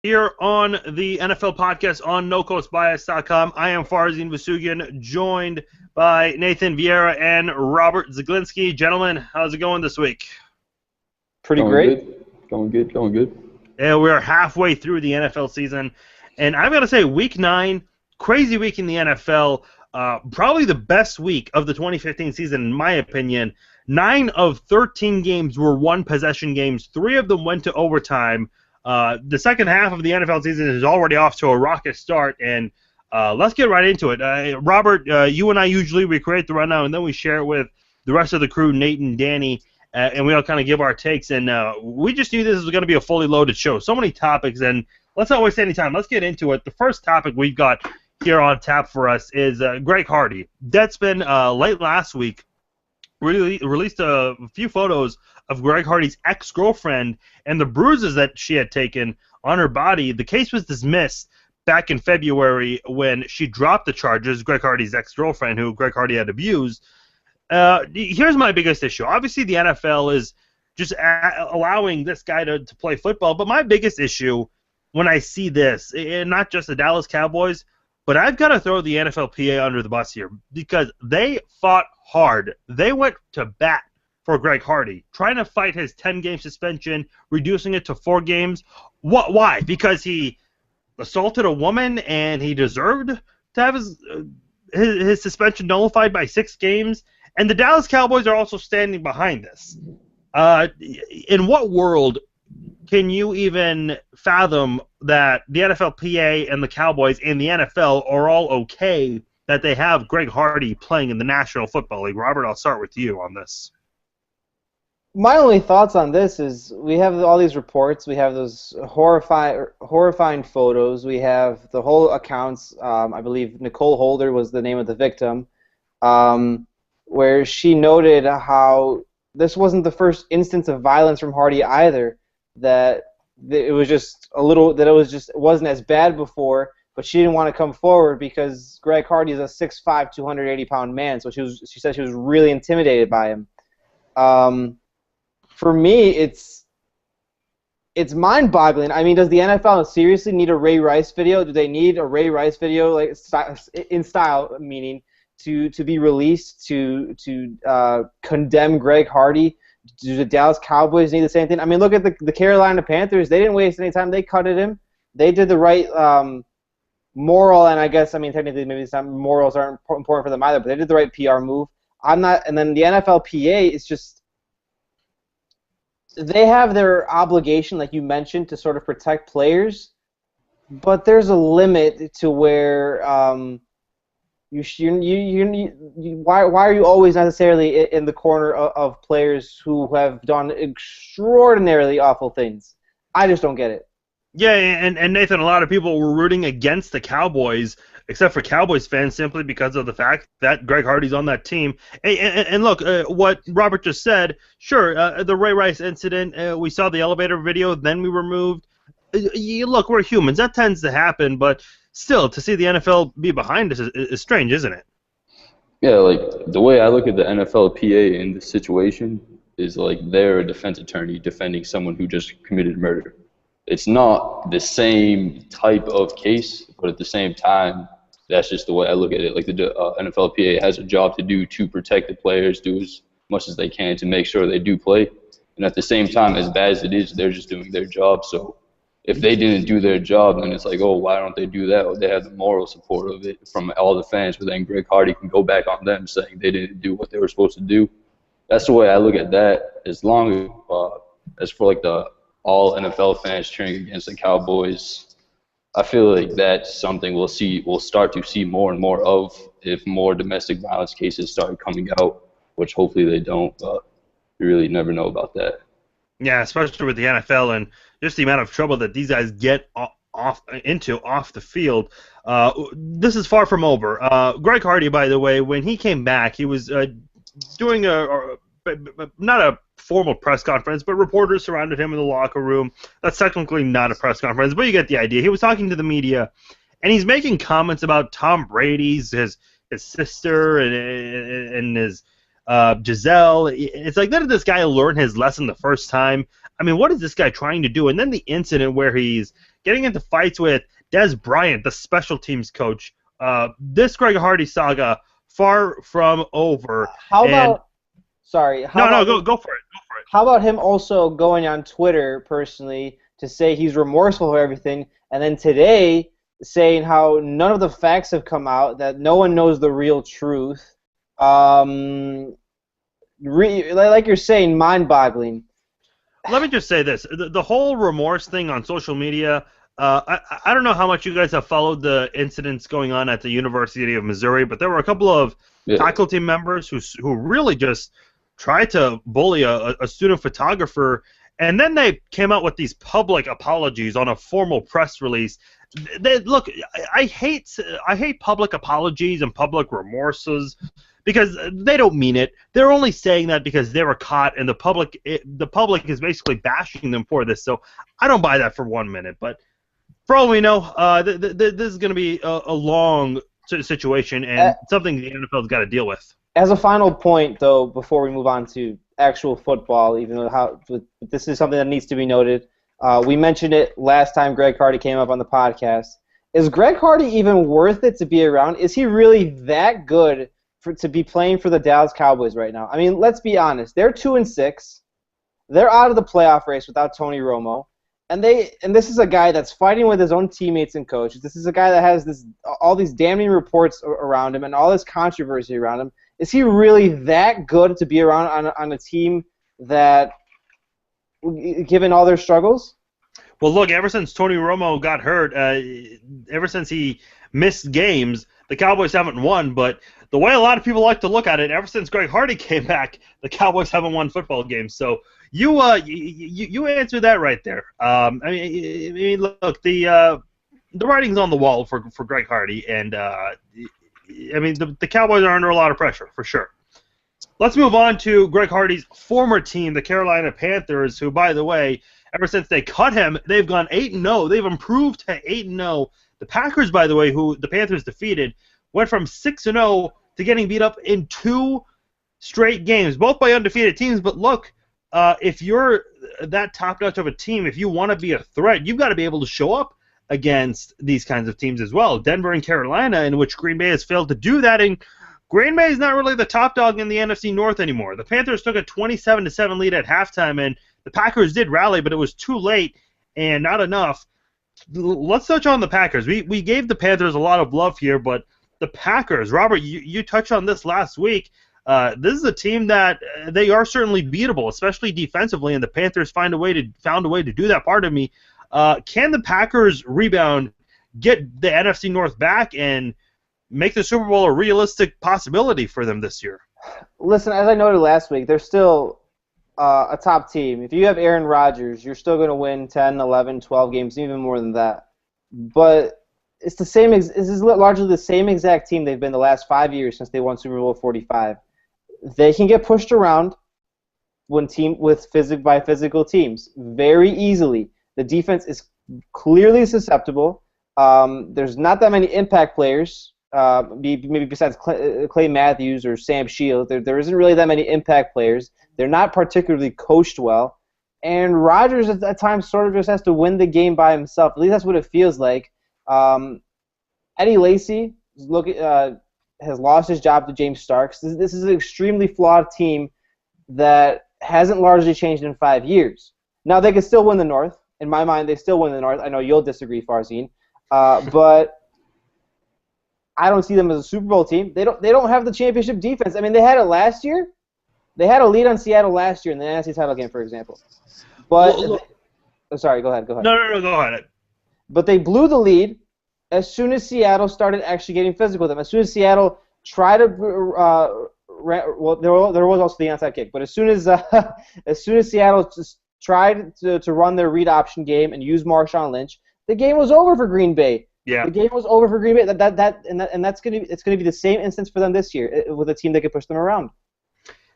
Here on the NFL podcast on NoCoastBias.com, I am Farzin Vasugian, joined by Nathan Vieira and Robert Zaglinski. Gentlemen, how's it going this week? Pretty Going great. good. Going good. Yeah, we are halfway through the NFL season, and I've got to say, Week 9, crazy week in the NFL, probably the best week of the 2015 season, in my opinion. 9 of 13 games were one-possession games. 3 of them went to overtime. The second half of the NFL season is already off to a rocket start, and let's get right into it. Robert, you and I usually create the rundown, and then we share it with the rest of the crew, Nate and Danny, and we all kind of give our takes. And we just knew this was going to be a fully loaded show. So many topics, and let's not waste any time. Let's get into it. The first topic we've got here on tap for us is Greg Hardy. Deadspin late last week released a few photos of Greg Hardy's ex-girlfriend and the bruises that she had taken on her body. The case was dismissed back in February when she dropped the charges, Greg Hardy's ex-girlfriend, who Greg Hardy had abused. Here's my biggest issue. Obviously, the NFL is just allowing this guy to play football, but my biggest issue when I see this, and not just the Dallas Cowboys, but I've got to throw the NFLPA under the bus here because they fought hard. They went to bat for Greg Hardy, trying to fight his 10-game suspension, reducing it to 4 games. Why? Because he assaulted a woman and he deserved to have his suspension nullified by 6 games. And the Dallas Cowboys are also standing behind this. In what world can you even fathom that the NFLPA and the Cowboys and the NFL are all okay that they have Greg Hardy playing in the National Football League? Robert, I'll start with you on this. My only thoughts on this is we have all these reports, we have those horrifying photos, we have the whole accounts. I believe Nicole Holder was the name of the victim, where she noted how this wasn't the first instance of violence from Hardy either. That it was just a little, that it wasn't as bad before, but she didn't want to come forward because Greg Hardy is a 6'5", 280-pound man, so she said she was really intimidated by him. For me, it's mind-boggling. I mean, does the NFL seriously need a Ray Rice video? Do they need a Ray Rice video, like in style, meaning to be released to condemn Greg Hardy? Do the Dallas Cowboys need the same thing? I mean, look at the Carolina Panthers. They didn't waste any time. They cutted him. They did the right moral, and I guess, I mean, technically maybe some morals aren't important for them either, but they did the right PR move. And then the NFLPA is just, they have their obligation, like you mentioned, to sort of protect players, but there's a limit to where why are you always necessarily in the corner of players who have done extraordinarily awful things? I just don't get it. Yeah, and Nathan, a lot of people were rooting against the Cowboys, except for Cowboys fans, simply because of the fact that Greg Hardy's on that team. And look, what Robert just said, sure, the Ray Rice incident, we saw the elevator video, then we were moved. Look, we're humans. That tends to happen, but still, to see the NFL be behind us is strange, isn't it? Yeah, like, the way I look at the NFLPA in this situation is like they're a defense attorney defending someone who just committed murder. It's not the same type of case, but at the same time, that's just the way I look at it. Like, the NFLPA has a job to do to protect the players, do as much as they can to make sure they do play. And at the same time, as bad as it is, they're just doing their job. So if they didn't do their job, then it's like, oh, why don't they do that? Well, they have the moral support of it from all the fans, but then Greg Hardy can go back on them saying they didn't do what they were supposed to do. That's the way I look at that. As long as for like the all NFL fans cheering against the Cowboys, I feel like that's something we'll start to see more and more of if more domestic violence cases start coming out, which hopefully they don't, but you really never know about that. Yeah, especially with the NFL and just the amount of trouble that these guys get off the field. This is far from over. Greg Hardy, by the way, when he came back, he was doing not a formal press conference, but reporters surrounded him in the locker room. That's technically not a press conference, but you get the idea. He was talking to the media, and he's making comments about Tom Brady's, his sister, and his Giselle. It's like, did this guy learn his lesson the first time? I mean, what is this guy trying to do? And then the incident where he's getting into fights with Des Bryant, the special teams coach. This Greg Hardy saga far from over. How about? Sorry. Go for it. Go for it. How about him also going on Twitter personally to say he's remorseful for everything, and then today saying how none of the facts have come out, that no one knows the real truth. Like you're saying, mind-boggling. Let me just say this. The whole remorse thing on social media, I don't know how much you guys have followed the incidents going on at the University of Missouri, but there were a couple of faculty members who really just tried to bully a student photographer, and then they came out with these public apologies on a formal press release. Look, I hate public apologies and public remorses because they don't mean it. They're only saying that because they were caught, and the public is basically bashing them for this. So I don't buy that for 1 minute. But for all we know, this is going to be a long situation and something the NFL's got to deal with. As a final point, though, before we move on to actual football, even though this is something that needs to be noted, we mentioned it last time Greg Hardy came up on the podcast. Is Greg Hardy even worth it to be around? Is he really that good to be playing for the Dallas Cowboys right now? I mean, let's be honest. They're 2-6. They're out of the playoff race without Tony Romo, and this is a guy that's fighting with his own teammates and coaches. This is a guy that has all these damning reports around him and all this controversy around him. Is he really that good to be around on a team that, given all their struggles? Well, look, ever since Tony Romo got hurt, ever since he missed games, the Cowboys haven't won. But the way a lot of people like to look at it, ever since Greg Hardy came back, the Cowboys haven't won football games. So you answered that right there. I mean, look, the writing's on the wall for Greg Hardy, and I mean, the Cowboys are under a lot of pressure, for sure. Let's move on to Greg Hardy's former team, the Carolina Panthers, who, by the way, ever since they cut him, they've gone 8-0. They've improved to 8-0. The Packers, by the way, who the Panthers defeated, went from 6-0 to getting beat up in 2 straight games, both by undefeated teams. But look, if you're that top-notch of a team, if you want to be a threat, you've got to be able to show up against these kinds of teams as well. Denver and Carolina, in which Green Bay has failed to do that, and Green Bay is not really the top dog in the NFC North anymore. The Panthers took a 27-7 lead at halftime, and the Packers did rally, but it was too late and not enough. Let's touch on the Packers. We gave the Panthers a lot of love here, but the Packers, Robert, you touched on this last week. This is a team that they are certainly beatable, especially defensively, and the Panthers found a way to do that. Pardon me. Can the Packers rebound, get the NFC North back, and make the Super Bowl a realistic possibility for them this year? Listen, as I noted last week, they're still a top team. If you have Aaron Rodgers, you're still going to win 10, 11, 12 games, even more than that. But it's the same. This is largely the same exact team they've been the last 5 years since they won Super Bowl 45. They can get pushed around by physical teams very easily. The defense is clearly susceptible. There's not that many impact players, maybe besides Clay Matthews or Sam Shields. There isn't really that many impact players. They're not particularly coached well. And Rodgers at times sort of just has to win the game by himself. At least that's what it feels like. Eddie Lacy has lost his job to James Starks. This is an extremely flawed team that hasn't largely changed in 5 years. Now, they can still win the North. In my mind, they still win the North. I know you'll disagree, Farzine. But I don't see them as a Super Bowl team. They don't have the championship defense. I mean, they had it last year. They had a lead on Seattle last year in the NFC title game, for example. But sorry, go ahead. No, go ahead. But they blew the lead as soon as Seattle started actually getting physical with them. As soon as Seattle tried to there was also the onside kick. But as soon as Seattle just tried to run their read option game and use Marshawn Lynch, the game was over for Green Bay. Yeah. The game was over for Green Bay. That's gonna be the same instance for them this year with a team that can push them around.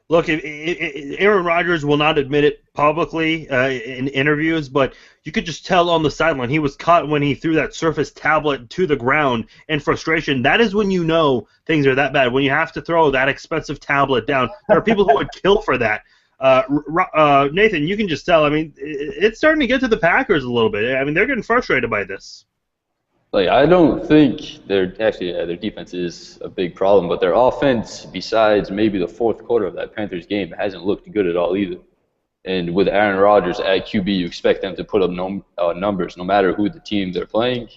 Look, Aaron Rodgers will not admit it publicly in interviews, but you could just tell on the sideline he was caught when he threw that Surface tablet to the ground in frustration. That is when you know things are that bad, when you have to throw that expensive tablet down. There are people who would kill for that. Nathan, you can just tell. I mean, it's starting to get to the Packers a little bit. I mean, they're getting frustrated by this. Like, I don't think their defense is a big problem, but their offense, besides maybe the fourth quarter of that Panthers game, hasn't looked good at all either. And with Aaron Rodgers at QB, you expect them to put up numbers no matter who the team they're playing.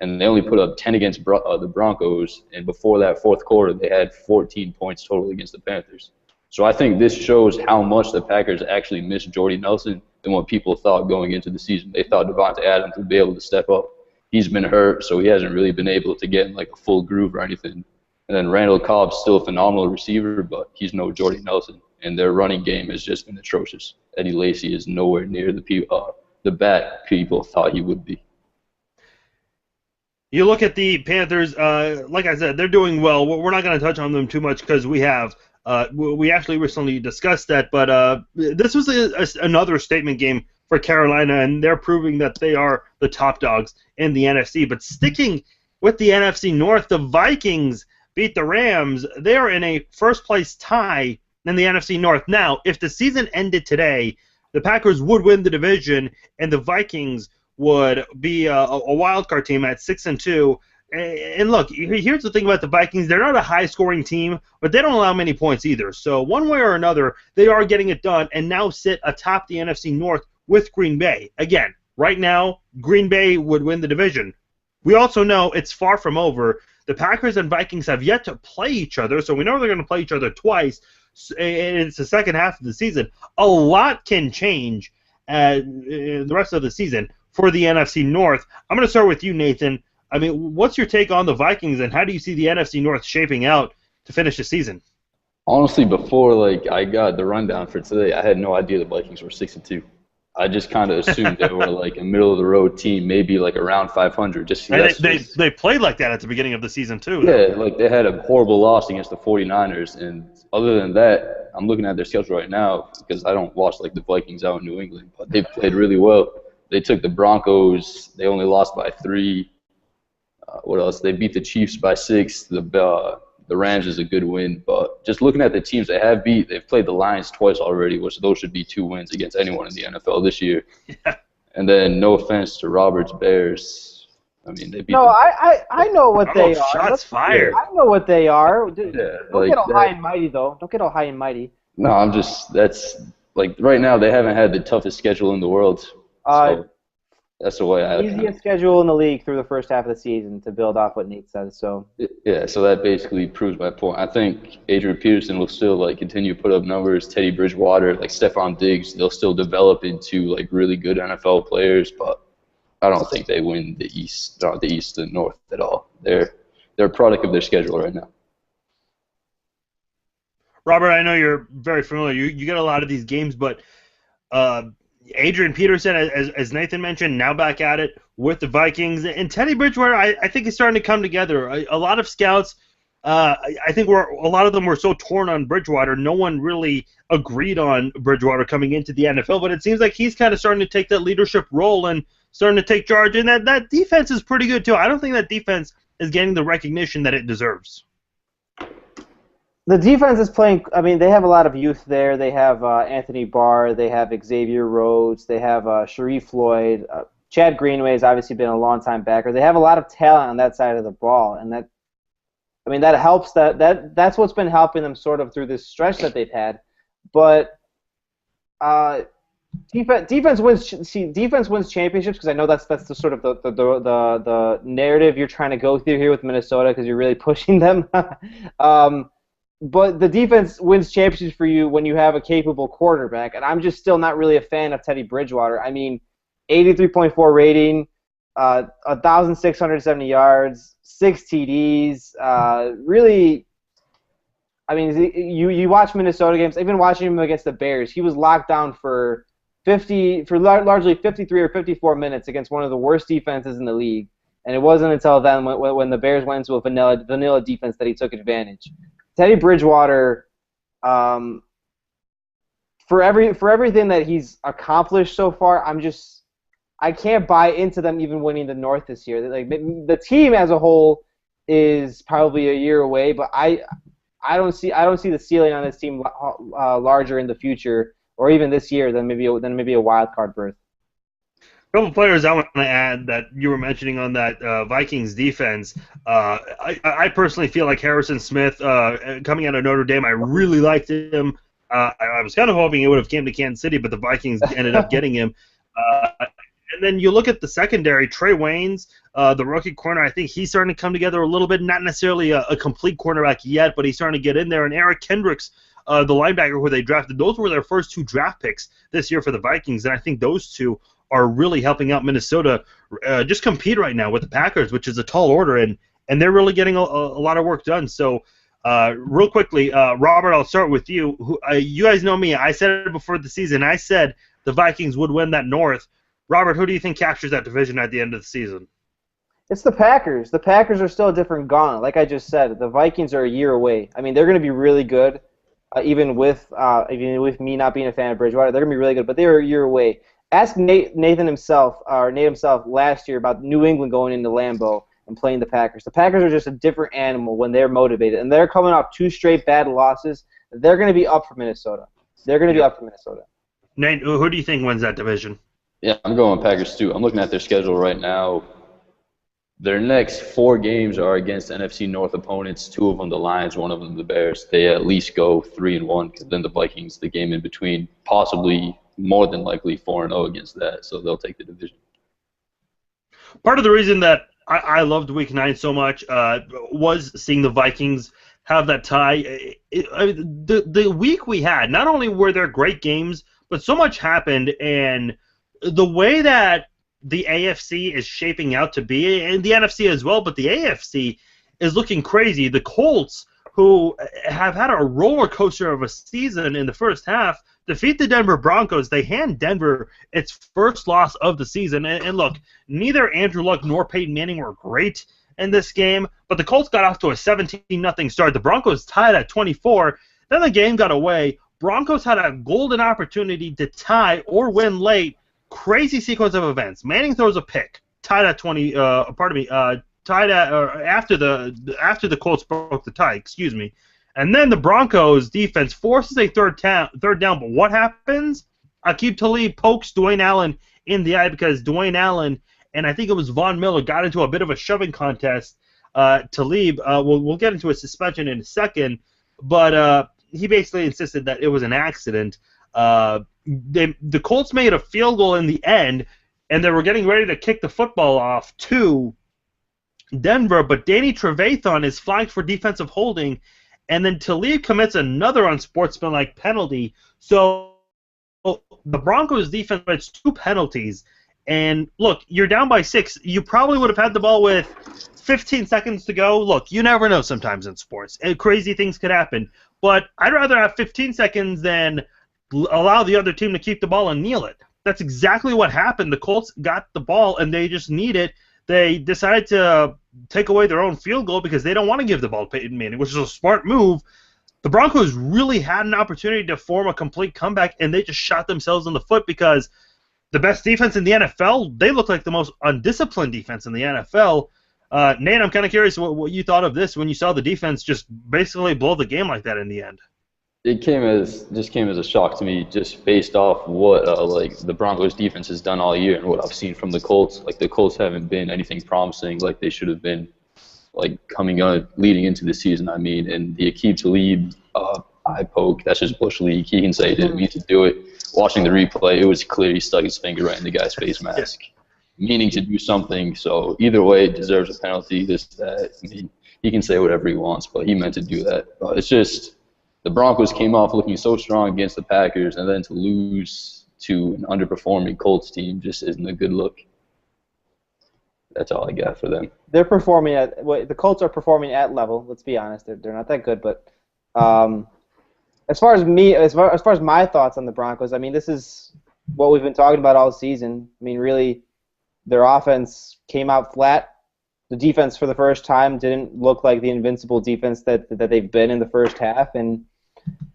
And they only put up 10 against the Broncos, and before that fourth quarter, they had 14 points total against the Panthers. So I think this shows how much the Packers actually miss Jordy Nelson than what people thought going into the season. They thought Devontae Adams would be able to step up. He's been hurt, so he hasn't really been able to get in like a full groove or anything. And then Randall Cobb's still a phenomenal receiver, but he's no Jordy Nelson. And their running game has just been atrocious. Eddie Lacy is nowhere near the bat people thought he would be. You look at the Panthers, like I said, they're doing well. We're not going to touch on them too much because we actually recently discussed that, but this was another statement game for Carolina, and they're proving that they are the top dogs in the NFC. But sticking with the NFC North, the Vikings beat the Rams. They are in a first-place tie in the NFC North. Now, if the season ended today, the Packers would win the division, and the Vikings would be a wild card team at 6-2. And look, here's the thing about the Vikings. They're not a high-scoring team, but they don't allow many points either. So one way or another, they are getting it done and now sit atop the NFC North with Green Bay. Again, right now, Green Bay would win the division. We also know it's far from over. The Packers and Vikings have yet to play each other, so we know they're going to play each other twice, and it's the second half of the season. A lot can change the rest of the season for the NFC North. I'm going to start with you, Nathan. I mean, what's your take on the Vikings, and how do you see the NFC North shaping out to finish the season? Honestly, before I got the rundown for today, I had no idea the Vikings were 6-2. I just kind of assumed they were like a middle-of-the-road team, maybe like around 500. They played like that at the beginning of the season too. Yeah, like they had a horrible loss against the 49ers, and other than that, I'm looking at their schedule right now because I don't watch like the Vikings out in New England, but they played really well. They took the Broncos. They only lost by 3. What else? They beat the Chiefs by 6. The Rams is a good win, but just looking at the teams they have beat, they've played the Lions twice already, which those should be 2 wins against anyone in the NFL this year. Yeah. And then, no offense to Robert's Bears, I mean they beat. No, I know what they are. Shots fired. I know what they are. Yeah, don't get all high and mighty though. Don't get all high and mighty. No, that's like right now they haven't had the toughest schedule in the world. So that's the way I look at it. Easiest schedule in the league through the first half of the season, to build off what Nate says. So yeah, so that basically proves my point. I think Adrian Peterson will still continue to put up numbers. Teddy Bridgewater, Stephon Diggs, they'll still develop into really good NFL players, but I don't think they win the East and North at all. They're a product of their schedule right now. Robert, I know you're very familiar. You get a lot of these games, but Adrian Peterson, as Nathan mentioned, now back at it with the Vikings. And Teddy Bridgewater, I think is starting to come together. A lot of scouts, I think a lot of them were so torn on Bridgewater. No one really agreed on Bridgewater coming into the NFL, but it seems like he's kind of starting to take that leadership role and starting to take charge. And that defense is pretty good, too. I don't think that defense is getting the recognition that it deserves. The defense is playing. I mean, they have a lot of youth there. They have Anthony Barr. They have Xavier Rhodes. They have Sharif Floyd. Chad Greenway has obviously been a long-time backer. They have a lot of talent on that side of the ball, and that helps. That's what's been helping them sort of through this stretch that they've had. But defense wins championships, because I know that's the sort of the narrative you're trying to go through here with Minnesota, because you're really pushing them. But the defense wins championships for you when you have a capable quarterback, and I'm just still not really a fan of Teddy Bridgewater. I mean, 83.4 rating, 1,670 yards, 6 TDs. Really, I mean, you watch Minnesota games. Even watching him against the Bears, he was locked down for largely 53 or 54 minutes against one of the worst defenses in the league. And it wasn't until then, when the Bears went into a vanilla defense, that he took advantage. Teddy Bridgewater, for everything that he's accomplished so far, I can't buy into them even winning the North this year. The team as a whole is probably a year away, but I don't see the ceiling on this team larger in the future or even this year, then maybe a wild card berth. A couple players I want to add that you were mentioning on that Vikings defense. I personally feel like Harrison Smith coming out of Notre Dame, I really liked him. I was kind of hoping he would have came to Kansas City, but the Vikings ended up getting him. And then you look at the secondary, Trey Waynes, the rookie corner, I think he's starting to come together a little bit. Not necessarily a complete cornerback yet, but he's starting to get in there. And Eric Kendricks, the linebacker who they drafted, those were their first 2 draft picks this year for the Vikings, and I think those 2 are really helping out Minnesota just compete right now with the Packers, which is a tall order, and they're really getting a lot of work done. So real quickly, Robert, I'll start with you. You guys know me. I said it before the season. I said the Vikings would win that North. Robert, who do you think captures that division at the end of the season? It's the Packers. The Packers are still a different gauntlet. Like I just said, the Vikings are a year away. I mean, they're going to be really good, even with me not being a fan of Bridgewater. They're going to be really good, but they're a year away. Ask Nate himself last year about New England going into Lambeau and playing the Packers. The Packers are just a different animal when they're motivated, and they're coming off 2 straight bad losses. They're going to be up for Minnesota. Nate, who do you think wins that division? Yeah, I'm going Packers too. I'm looking at their schedule right now. Their next 4 games are against NFC North opponents. 2 of them the Lions, 1 of them the Bears. They at least go 3-1, because then the Vikings, the game in between, possibly more than likely 4-0 against that, so they'll take the division. Part of the reason that I loved Week 9 so much was seeing the Vikings have that tie. The week we had, not only were there great games, but so much happened, and the way that the AFC is shaping out to be, and the NFC as well, but the AFC is looking crazy. The Colts, who have had a roller coaster of a season in the first half, defeat the Denver Broncos. They hand Denver its first loss of the season. And look, neither Andrew Luck nor Peyton Manning were great in this game, but the Colts got off to a 17-0 start. The Broncos tied at 24. Then the game got away. Broncos had a golden opportunity to tie or win late. Crazy sequence of events. Manning throws a pick. Tied at 20. Tied at after the Colts broke the tie. Excuse me. And then the Broncos defense forces a third down. But what happens? Aqib Talib pokes Dwayne Allen in the eye because Dwayne Allen and I think it was Von Miller got into a bit of a shoving contest. Talib, we'll get into a suspension in a second, but he basically insisted that it was an accident. The Colts made a field goal in the end, and they were getting ready to kick the football off to Denver, but Danny Trevathan is flagged for defensive holding, and then Talib commits another unsportsmanlike penalty. So the Broncos defense gets 2 penalties, and look, you're down by 6. You probably would have had the ball with 15 seconds to go. Look, you never know sometimes in sports. Crazy things could happen, but I'd rather have 15 seconds than allow the other team to keep the ball and kneel it. That's exactly what happened. The Colts got the ball, and they just need it. They decided to take away their own field goal because they don't want to give the ball to Peyton Manning, which is a smart move. The Broncos really had an opportunity to form a complete comeback, and they just shot themselves in the foot because the best defense in the NFL, they look like the most undisciplined defense in the NFL. Nate, I'm kind of curious what you thought of this when you saw the defense just basically blow the game like that in the end. It came as a shock to me, just based off what like the Broncos defense has done all year and what I've seen from the Colts. Like the Colts haven't been anything promising like they should have been, like leading into the season. I mean, and the Aqib Talib eye poke, that's just bush league. He can say he didn't mean to do it. Watching the replay, it was clear he stuck his finger right in the guy's face mask, meaning to do something. So either way, it deserves a penalty. This, that. I mean, he can say whatever he wants, but he meant to do that. But it's just. The Broncos came off looking so strong against the Packers, and then to lose to an underperforming Colts team just isn't a good look. That's all I got for them. They're performing the Colts are performing at level. Let's be honest, they're not that good. But as far as my thoughts on the Broncos, I mean, this is what we've been talking about all season. I mean, really, their offense came out flat. The defense, for the first time, didn't look like the invincible defense that they've been in the first half, and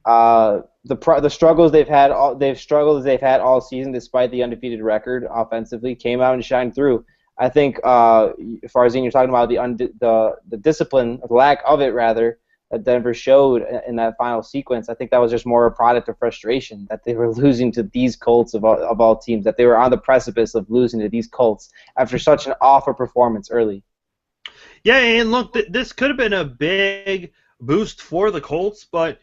the struggles they've had all season, despite the undefeated record offensively, came out and shined through. I think, Farzin, you're talking about the discipline, the lack of it rather, that Denver showed in that final sequence, I think that was just more a product of frustration that they were losing to these Colts of all teams, that they were on the precipice of losing to these Colts after such an awful performance early. Yeah, and look, this could have been a big boost for the Colts, but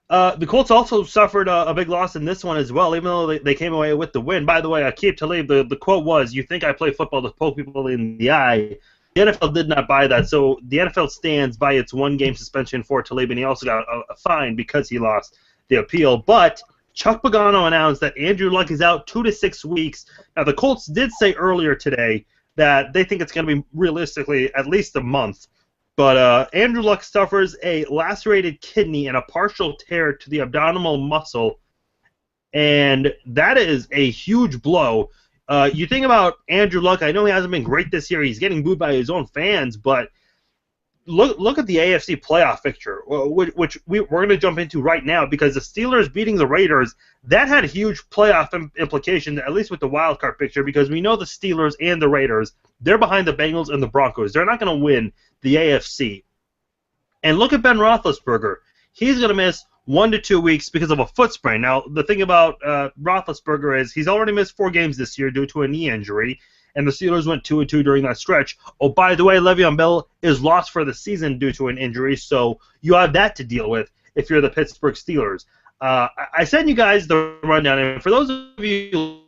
the Colts also suffered a big loss in this one as well, even though they came away with the win. By the way, Aqib Talib, the quote was, "You think I play football to poke people in the eye?" The NFL did not buy that, so the NFL stands by its one-game suspension for Talib, and he also got a fine because he lost the appeal. But Chuck Pagano announced that Andrew Luck is out 2 to 6 weeks. Now, the Colts did say earlier today that they think it's going to be realistically at least a month. But Andrew Luck suffers a lacerated kidney and a partial tear to the abdominal muscle, and that is a huge blow. You think about Andrew Luck, I know he hasn't been great this year. He's getting booed by his own fans, but look at the AFC playoff picture, which we're going to jump into right now, because the Steelers beating the Raiders, that had huge playoff implications, at least with the wild card picture, because we know the Steelers and the Raiders, they're behind the Bengals and the Broncos. They're not going to win the AFC. And look at Ben Roethlisberger. He's going to miss 1 to 2 weeks because of a foot sprain. Now, the thing about Roethlisberger is he's already missed 4 games this year due to a knee injury, and the Steelers went 2-2 during that stretch. Oh, by the way, Le'Veon Bell is lost for the season due to an injury, so you have that to deal with if you're the Pittsburgh Steelers. I sent you guys the rundown, and for those of you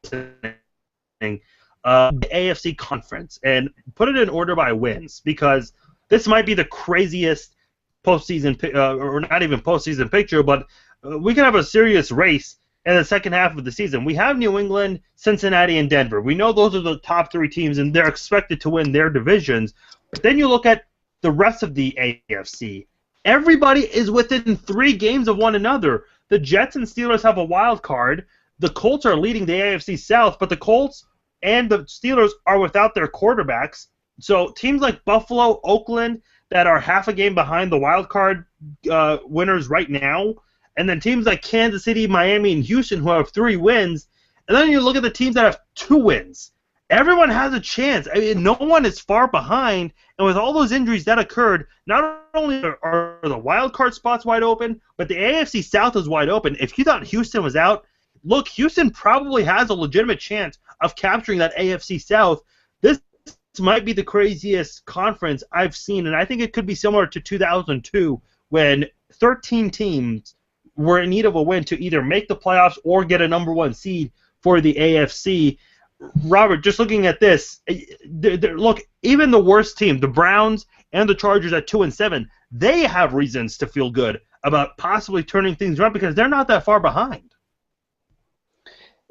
listening, the AFC Conference, and put it in order by wins, because this might be the craziest postseason, or not even postseason picture, but we can have a serious race in the second half of the season. We have New England, Cincinnati, and Denver. We know those are the top 3 teams, and they're expected to win their divisions. But then you look at the rest of the AFC. Everybody is within 3 games of one another. The Jets and Steelers have a wild card. The Colts are leading the AFC South, but the Colts and the Steelers are without their quarterbacks. So teams like Buffalo, Oakland, that are half a game behind the wild card winners right now, and then teams like Kansas City, Miami, and Houston who have 3 wins, and then you look at the teams that have 2 wins. Everyone has a chance. I mean, no one is far behind, and with all those injuries that occurred, not only are the wild card spots wide open, but the AFC South is wide open. If you thought Houston was out, look, Houston probably has a legitimate chance of capturing that AFC South. This might be the craziest conference I've seen, and I think it could be similar to 2002 when 13 teams were in need of a win to either make the playoffs or get a number 1 seed for the AFC. Robert, just looking at this, look, even the worst team, the Browns and the Chargers at 2-7, they have reasons to feel good about possibly turning things around because they're not that far behind.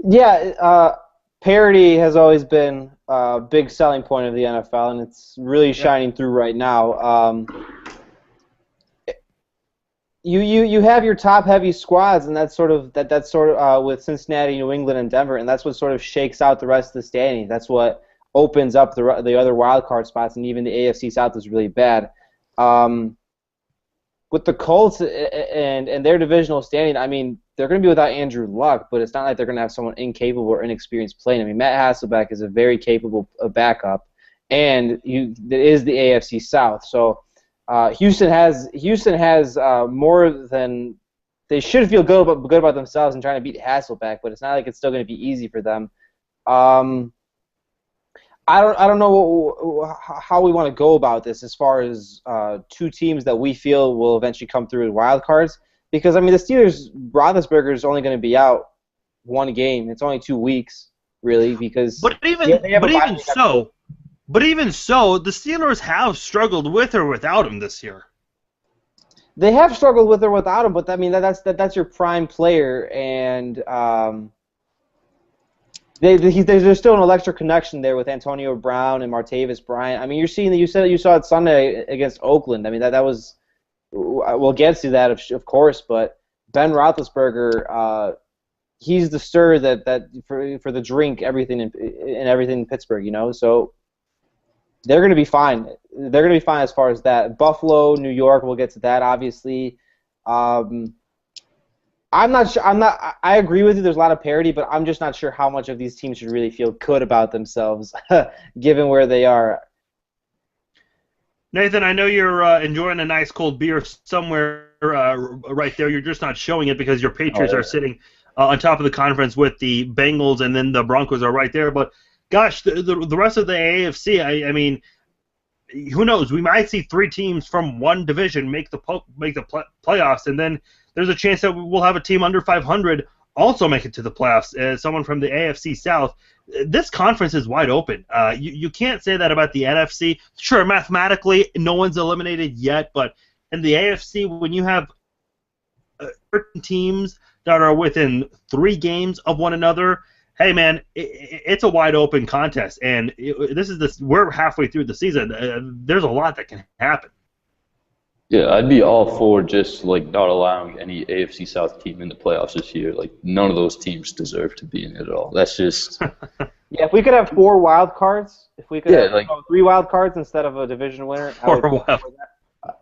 Yeah, parity has always been a big selling point of the NFL, and it's really shining through right now. You have your top-heavy squads, and that's sort of with Cincinnati, New England, and Denver, and that's what sort of shakes out the rest of the standing. That's what opens up the other wild card spots, and even the AFC South is really bad. With the Colts and their divisional standing, I mean, they're going to be without Andrew Luck, but it's not like they're going to have someone incapable or inexperienced playing. I mean, Matt Hasselbeck is a very capable backup, and it is the AFC South. So Houston has more than they should feel good about themselves in trying to beat Hasselbeck, but it's not like it's still going to be easy for them. I don't know how we want to go about this as far as 2 teams that we feel will eventually come through in wild cards. Because, I mean, the Steelers, Roethlisberger is only going to be out 1 game. It's only 2 weeks, really, because But even so, the Steelers have struggled with or without him this year. They have struggled with or without him, but I mean that's your prime player, and there's still an electric connection there with Antonio Brown and Martavis Bryant. I mean, you saw it Sunday against Oakland. I mean that was. We'll get to that, of course, but Ben Roethlisberger, he's the stir that for the drink, everything in Pittsburgh, you know. So they're going to be fine. They're going to be fine as far as that. Buffalo, New York, we'll get to that, obviously. I'm not sure. I agree with you. There's a lot of parity, but I'm just not sure how much of these teams should really feel good about themselves, given where they are. Nathan, I know you're enjoying a nice cold beer somewhere right there. You're just not showing it because your Patriots are sitting on top of the conference with the Bengals, and then the Broncos are right there. But gosh, the rest of the AFC, I mean, who knows? We might see 3 teams from one division make the playoffs, and then there's a chance that we'll have a team under 500 also make it to the playoffs. Someone from the AFC South. This conference is wide open. You can't say that about the NFC. Sure, mathematically, no one's eliminated yet, but in the AFC, when you have certain teams that are within 3 games of one another, hey man, it's a wide open contest, and we're halfway through the season. There's a lot that can happen. Yeah, I'd be all for just like not allowing any AFC South team in the playoffs this year. Like none of those teams deserve to be in it at all. That's just Yeah, if we could have 4 wild cards, if we could have 3 wild cards instead of a division winner,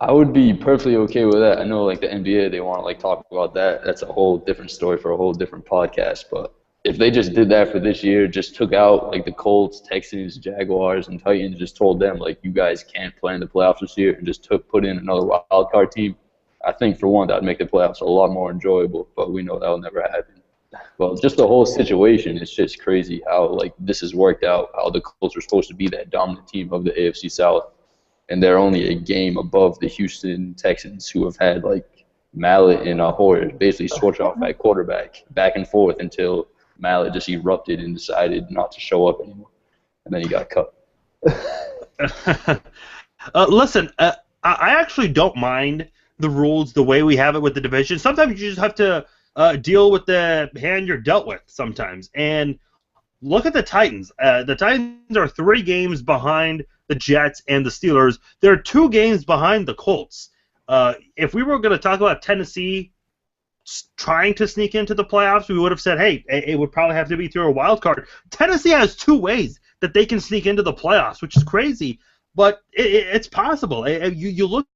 I would be perfectly okay with that. I know like the NBA, they want to like talk about that. That's a whole different story for a whole different podcast. But if they just did that for this year, just took out like the Colts, Texans, Jaguars, and Titans, just told them like you guys can't play in the playoffs this year, and just put in another wild card team, I think for one that would make the playoffs a lot more enjoyable. But we know that will never happen. Well, just the whole situation is just crazy how like this has worked out. How the Colts are supposed to be that dominant team of the AFC South, and they're only a game above the Houston Texans, who have had like Mallett and Hoyer basically switch off at quarterback back and forth until Mallett just erupted and decided not to show up anymore, and then he got cut. Listen, I actually don't mind the rules the way we have it with the division. Sometimes you just have to deal with the hand you're dealt with sometimes. And look at the Titans. The Titans are 3 games behind the Jets and the Steelers. They're 2 games behind the Colts. If we were going to talk about Tennessee trying to sneak into the playoffs, we would have said, hey, it would probably have to be through a wild card. Tennessee has 2 ways that they can sneak into the playoffs, which is crazy, but it's possible. You look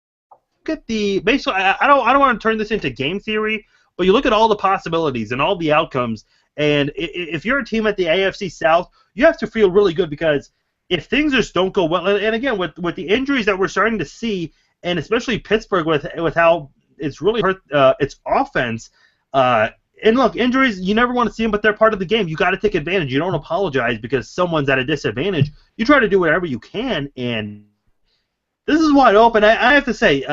at the basically. I don't want to turn this into game theory, but you look at all the possibilities and all the outcomes, and if you're a team at the AFC South, you have to feel really good, because if things just don't go well, and again with the injuries that we're starting to see, and especially Pittsburgh with how it's really hurt its offense. And look, injuries, you never want to see them, but they're part of the game. You got to take advantage. You don't apologize because someone's at a disadvantage. You try to do whatever you can, and this is wide open. I have to say,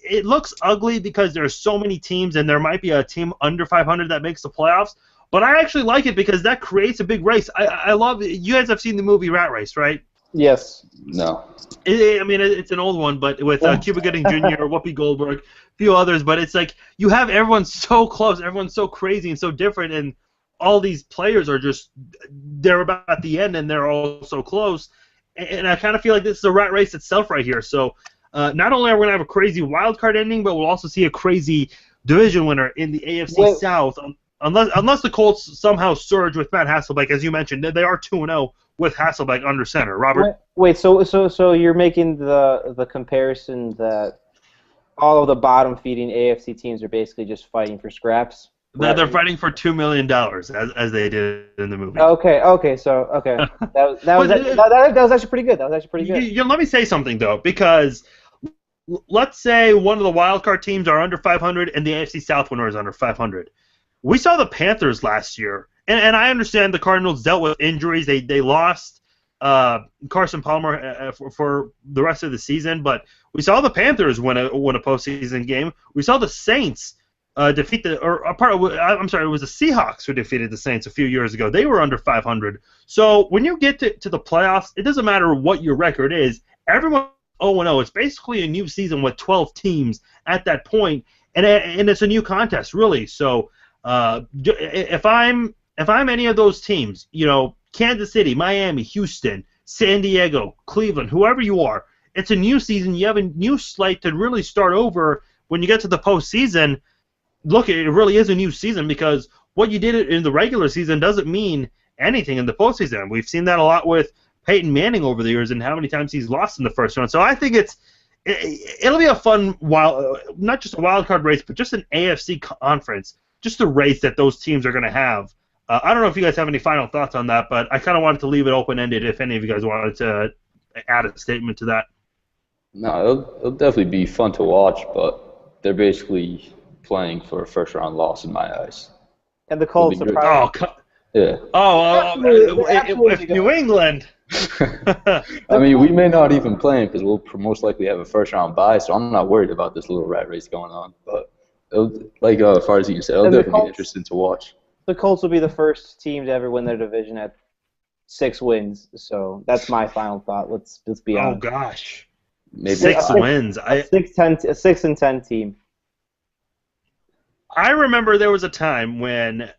it looks ugly because there are so many teams, and there might be a team under 500 that makes the playoffs. But I actually like it because that creates a big race. I love it. You guys have seen the movie Rat Race, right? Yes. No. I mean, it's an old one, but with Cuba Gooding Jr., Whoopi Goldberg, a few others. But it's like you have everyone so close, everyone's so crazy and so different, and all these players are just they're about the end, and they're all so close. And I kind of feel like this is a rat race itself right here. So not only are we going to have a crazy wild card ending, but we'll also see a crazy division winner in the AFC South. Unless the Colts somehow surge with Matt Hasselbeck, as you mentioned, they are 2-0 with Hasselbeck under center. Robert? Wait, so you're making the comparison that all of the bottom-feeding AFC teams are basically just fighting for scraps? They're fighting for $2 million, as they did in the movie. Okay. That was actually pretty good. Let me say something, though, because let's say one of the wild card teams are under 500 and the AFC South winner is under 500. We saw the Panthers last year, and I understand the Cardinals dealt with injuries. They lost Carson Palmer for the rest of the season, but we saw the Panthers win a postseason game. We saw the Saints defeat it was the Seahawks who defeated the Saints a few years ago. They were under 500. So when you get to the playoffs, it doesn't matter what your record is. Everyone's 0-0. It's basically a new season with 12 teams at that point, and it's a new contest, really. So if I'm any of those teams, Kansas City, Miami, Houston, San Diego, Cleveland, whoever you are, it's a new season. You have a new slate to really start over when you get to the postseason. Look, it really is a new season because what you did in the regular season doesn't mean anything in the postseason. We've seen that a lot with Peyton Manning over the years and how many times he's lost in the first round. So I think it'll be a fun, not just a wild card race, but just an AFC conference, just the race that those teams are going to have. I don't know if you guys have any final thoughts on that, but I kind of wanted to leave it open-ended if any of you guys wanted to add a statement to that. No, it'll definitely be fun to watch, but they're basically playing for a first-round loss in my eyes. And the It'll be Colts are great. probably Yeah. they're absolutely if New England. I mean, we may not even play him because we'll most likely have a first-round bye, so I'm not worried about this little rat race going on. But like Farzine said, it'll And the definitely be Colts- interesting to watch. the Colts will be the first team to ever win their division at 6 wins. So that's my final thought. Let's be Oh honest. gosh, Maybe 6 wins. A 6-10 team. I remember there was a time when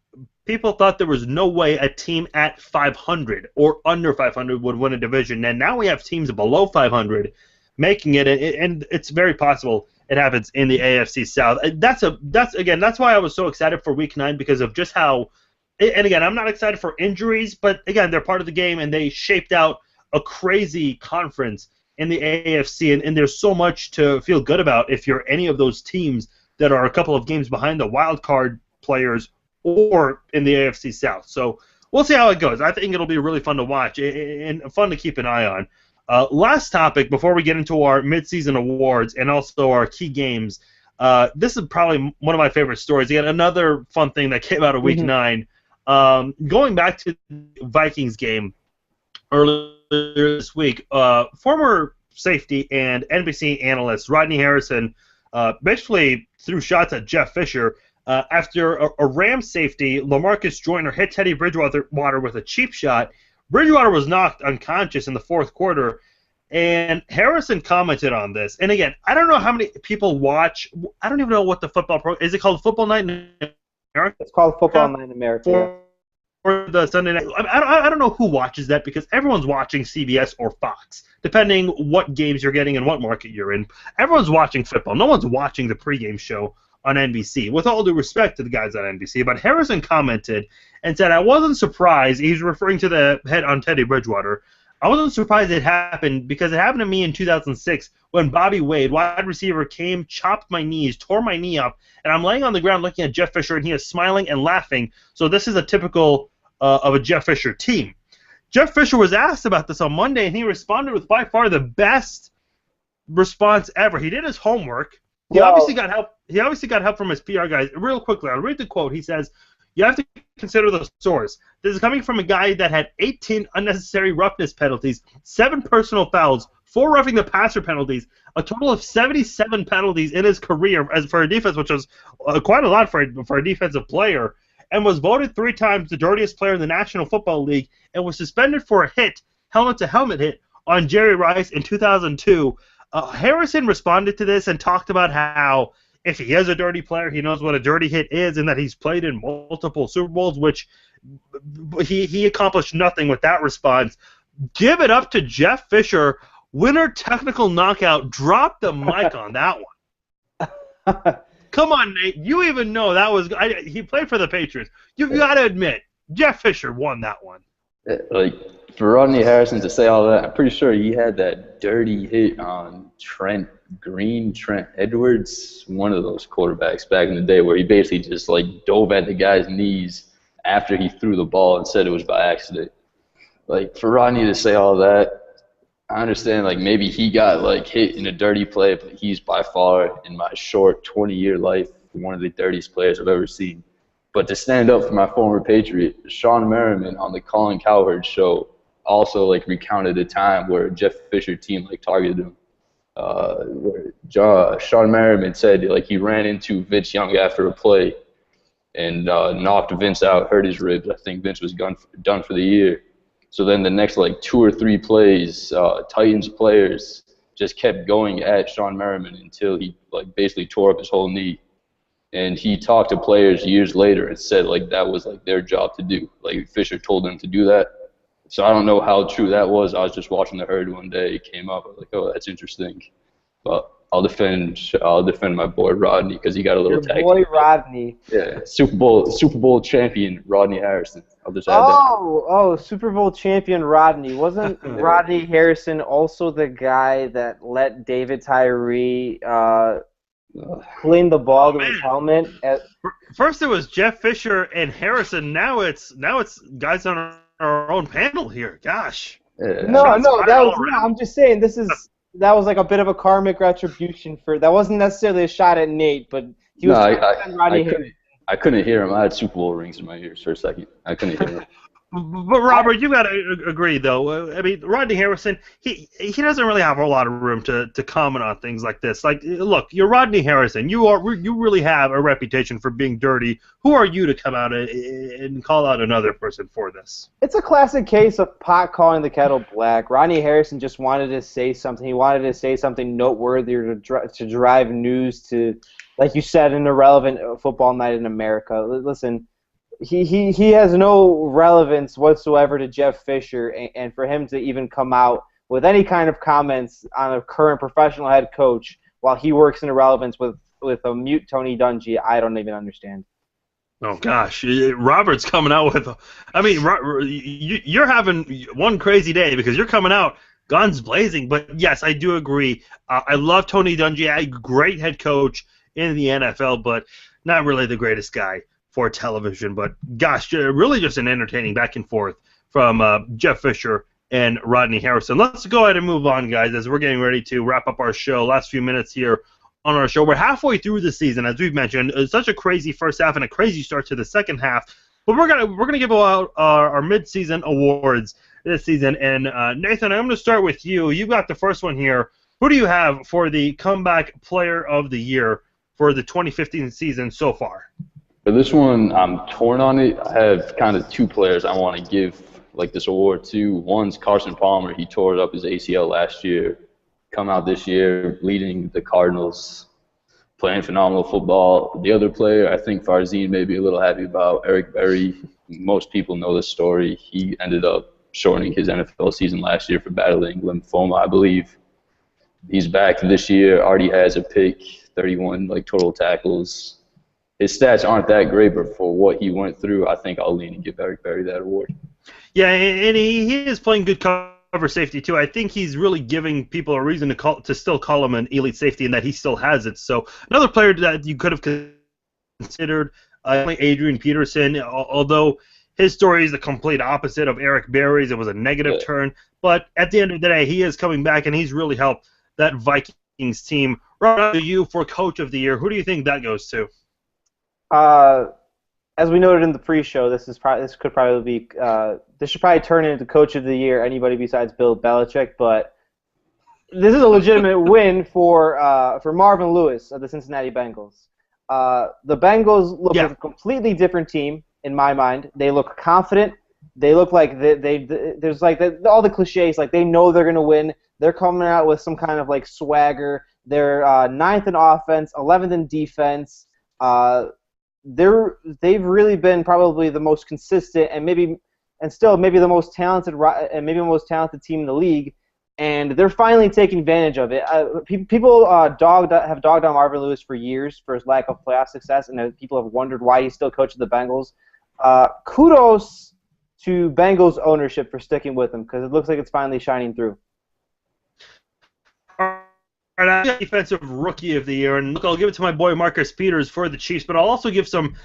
people thought there was no way a team at 500 or under 500 would win a division, and now we have teams below 500 making it, and it's very possible it happens in the AFC South. That's why I was so excited for Week 9 because of just how. And again, I'm not excited for injuries, but again, they're part of the game, and they shaped out a crazy conference in the AFC, and there's so much to feel good about if you're any of those teams that are a couple of games behind the wild card players or in the AFC South. So we'll see how it goes. I think it'll be really fun to watch and fun to keep an eye on. Last topic before we get into our midseason awards and also our key games. This is probably one of my favorite stories. Again, another fun thing that came out of Week 9. Going back to the Vikings game earlier this week, former safety and NBC analyst Rodney Harrison basically threw shots at Jeff Fisher after a Rams safety, LaMarcus Joyner, hit Teddy Bridgewater with a cheap shot. Bridgewater was knocked unconscious in the fourth quarter, and Harrison commented on this. And again, I don't know how many people watch. I don't even know what the football program is. It called Football Night in America? It's called Football Night in America. For the Sunday night. I don't know who watches that because everyone's watching CBS or Fox, depending what games you're getting and what market you're in. Everyone's watching football. No one's watching the pregame show on NBC, with all due respect to the guys on NBC. But Harrison commented and said, I wasn't surprised. He's referring to the head on Teddy Bridgewater. I wasn't surprised it happened because it happened to me in 2006 when Bobby Wade, wide receiver, came, chopped my knees, tore my knee up, and I'm laying on the ground looking at Jeff Fisher, and he is smiling and laughing. So this is a typical of a Jeff Fisher team. Jeff Fisher was asked about this on Monday, and he responded with by far the best response ever. He did his homework. He obviously got help. He obviously got help from his PR guys. Real quickly, I'll read the quote. He says, "You have to consider the source. This is coming from a guy that had 18 unnecessary roughness penalties, 7 personal fouls, 4 roughing the passer penalties, a total of 77 penalties in his career as for a defense, which was quite a lot for a defensive player, and was voted 3 times the dirtiest player in the National Football League, and was suspended for a hit, helmet-to-helmet hit, on Jerry Rice in 2002. Harrison responded to this and talked about how if he is a dirty player, he knows what a dirty hit is, and that he's played in multiple Super Bowls, which he accomplished nothing with that response. Give it up to Jeff Fisher, winner technical knockout. Drop the mic on that one. Come on, Nate. You even know that was he played for the Patriots. You've got to admit, Jeff Fisher won that one. Like, for Rodney Harrison to say all that, I'm pretty sure he had that dirty hit on Trent Edwards, one of those quarterbacks back in the day, where he basically just like dove at the guy's knees after he threw the ball and said it was by accident. Like, for Rodney to say all that, I understand, like, maybe he got, like, hit in a dirty play, but he's by far, in my short 20-year life, one of the dirtiest players I've ever seen. But to stand up for my former Patriot, Sean Merriman on the Colin Cowherd show also, like, recounted a time where a Jeff Fisher team, like, targeted him. Where Sean Merriman said, like, he ran into Vince Young after a play and knocked Vince out, hurt his ribs. I think Vince was done for the year. So then the next, like, 2 or 3 plays, Titans players just kept going at Sean Merriman until he, like, basically tore up his whole knee. And he talked to players years later and said, like, that was, like, their job to do. Like, Fisher told them to do that. So I don't know how true that was. I was just watching the herd one day. It came up. I was like, oh, that's interesting. But I'll defend my boy Rodney because he got a little tag. Your boy Rodney. Yeah, Super Bowl champion Rodney Harrison. I'll just add that. Oh, Super Bowl champion Rodney. Wasn't Rodney Harrison also the guy that let David Tyree clean the ball to his helmet? First it was Jeff Fisher and Harrison. Now it's guys on our own panel here. Gosh. Yeah. No, I'm just saying this is that was like a bit of a karmic retribution for that. Wasn't necessarily a shot at Nate, but he No, was trying to defend Rodney Harrison. I couldn't hear him. I had Super Bowl rings in my ears for a second. I couldn't hear him. But Robert, you got to agree, though. I mean, Rodney Harrison, he doesn't really have a lot of room to comment on things like this. Like, look, you're Rodney Harrison. You really have a reputation for being dirty. Who are you to come out and call out another person for this? It's a classic case of pot calling the kettle black. Rodney Harrison just wanted to say something. He wanted to say something noteworthy to drive news to, like you said, an irrelevant football night in America. Listen. He has no relevance whatsoever to Jeff Fisher, and for him to even come out with any kind of comments on a current professional head coach while he works in irrelevance with a mute Tony Dungy, I don't even understand. Oh gosh, Robert's coming out with. I mean, you're having one crazy day because you're coming out guns blazing. But yes, I do agree. I love Tony Dungy, a great head coach in the NFL, but not really the greatest guy for television. But gosh, really just an entertaining back and forth from Jeff Fisher and Rodney Harrison. Let's go ahead and move on, guys, as we're getting ready to wrap up our show. Last few minutes here on our show. We're halfway through the season, as we've mentioned. It's such a crazy first half and a crazy start to the second half. But we're gonna give out our mid-season awards this season. And Nathan, I'm gonna start with you. You got the first one here. Who do you have for the comeback player of the year for the 2015 season so far? For this one, I'm torn on it. I have kind of two players I want to give like this award to. One's Carson Palmer. He tore up his ACL last year. Come out this year, leading the Cardinals, playing phenomenal football. The other player, I think Farzine may be a little happy about, Eric Berry. Most people know this story. He ended up shortening his NFL season last year for battling lymphoma, I believe. He's back this year. Already has a pick, 31 total tackles. His stats aren't that great, but for what he went through, I think I'll lean and give Eric Berry that award. Yeah, and he is playing good cover safety too. I think he's really giving people a reason to still call him an elite safety, and that he still has it. So another player that you could have considered, Adrian Peterson, although his story is the complete opposite of Eric Berry's. It was a negative turn, but at the end of the day, he is coming back, and he's really helped that Vikings team. Right to you for Coach of the Year. Who do you think that goes to? As we noted in the pre-show, this should probably turn into Coach of the Year, anybody besides Bill Belichick. But this is a legitimate win for Marvin Lewis of the Cincinnati Bengals. The Bengals look like a completely different team in my mind. They look confident. They look like there's all the cliches, like they know they're going to win. They're coming out with some kind of swagger. They're 9th in offense, 11th in defense. They've really been probably the most consistent and still maybe the most talented team in the league, and they're finally taking advantage of it. People have dogged on Marvin Lewis for years for his lack of playoff success, and people have wondered why he's still coaching the Bengals. Kudos to Bengals ownership for sticking with him, because it looks like it's finally shining through. All right, I got Defensive Rookie of the Year, and look, I'll give it to my boy Marcus Peters for the Chiefs, but I'll also give some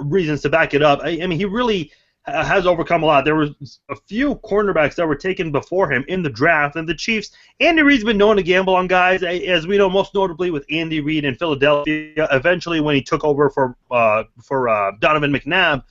reasons to back it up. I mean, he really has overcome a lot. There were a few cornerbacks that were taken before him in the draft, and the Chiefs, Andy Reid's been known to gamble on guys, as we know, most notably with Andy Reid in Philadelphia. Eventually, when he took over for Donovan McNabb,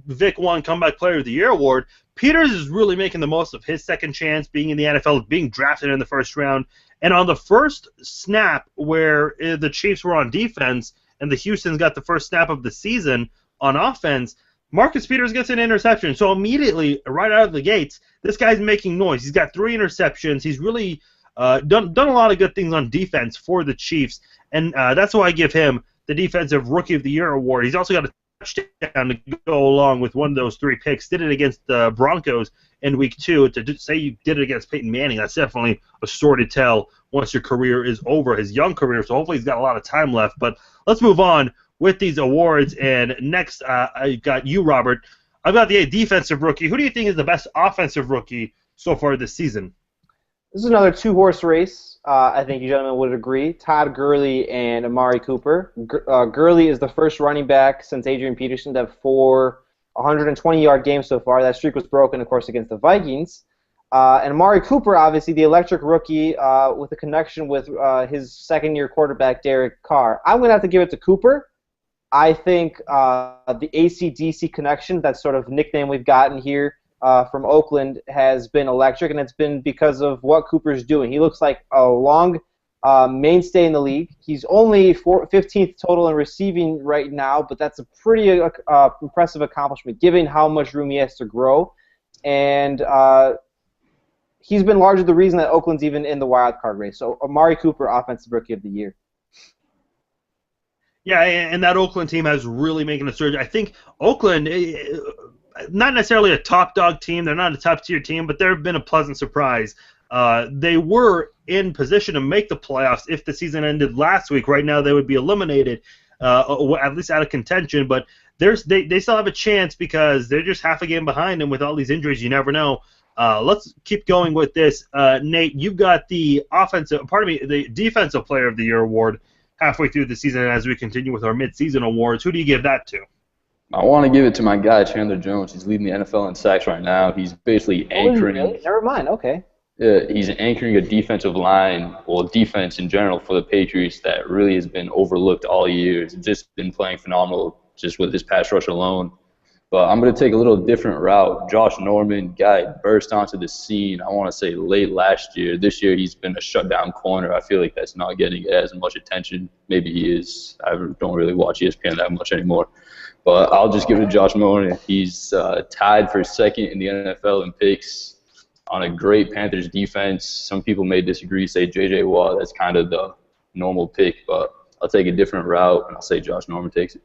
Vic won Comeback Player of the Year award. Peters is really making the most of his second chance being in the NFL, being drafted in the first round. And on the first snap where the Chiefs were on defense and the Houstons got the first snap of the season on offense, Marcus Peters gets an interception. So immediately, right out of the gates, this guy's making noise. He's got 3 interceptions. He's really done a lot of good things on defense for the Chiefs, and that's why I give him the Defensive Rookie of the Year award. He's also got a touchdown to go along with one of those 3 picks. Did it against the Broncos in Week 2. To say you did it against Peyton Manning, that's definitely a story to tell once your career is over, his young career, so hopefully he's got a lot of time left. But let's move on with these awards, and next I got you, Robert. I've got the Defensive Rookie. Who do you think is the best offensive rookie so far this season? This is another 2-horse race. I think you gentlemen would agree. Todd Gurley and Amari Cooper. Gurley is the first running back since Adrian Peterson to have 4 120-yard games so far. That streak was broken, of course, against the Vikings. And Amari Cooper, obviously, the electric rookie with a connection with his second-year quarterback, Derek Carr. I'm going to have to give it to Cooper. I think the AC/DC connection, that sort of nickname we've gotten here from Oakland, has been electric, and it's been because of what Cooper's doing. He looks like a long mainstay in the league. He's only 15th total in receiving right now, but that's a pretty impressive accomplishment given how much room he has to grow. And he's been largely the reason that Oakland's even in the wild card race. So Amari Cooper, Offensive Rookie of the Year. Yeah, and that Oakland team has really making a surge. I think Oakland, not necessarily a top dog team, they're not a top tier team, but they've been a pleasant surprise. They were in position to make the playoffs if the season ended last week. Right now, they would be eliminated, at least out of contention. But they still have a chance because they're just half a game behind, and with all these injuries, you never know. Let's keep going with this. Nate, you've got the Defensive Player of the Year award halfway through the season, and as we continue with our mid-season awards, who do you give that to? I want to give it to my guy, Chandler Jones. He's leading the NFL in sacks right now. He's basically anchoring. Really? Never mind. Okay. He's anchoring a defensive line, well, defense in general for the Patriots that really has been overlooked all year. He's just been playing phenomenal just with his pass rush alone. But I'm going to take a little different route. Josh Norman, guy burst onto the scene, I want to say late last year. This year he's been a shutdown corner. I feel like that's not getting as much attention. Maybe he is. I don't really watch ESPN that much anymore. But I'll just give it to Josh Norman. He's tied for second in the NFL in picks on a great Panthers defense. Some people may disagree, say J.J. Watt. That's kind of the normal pick. But I'll take a different route, and I'll say Josh Norman takes it.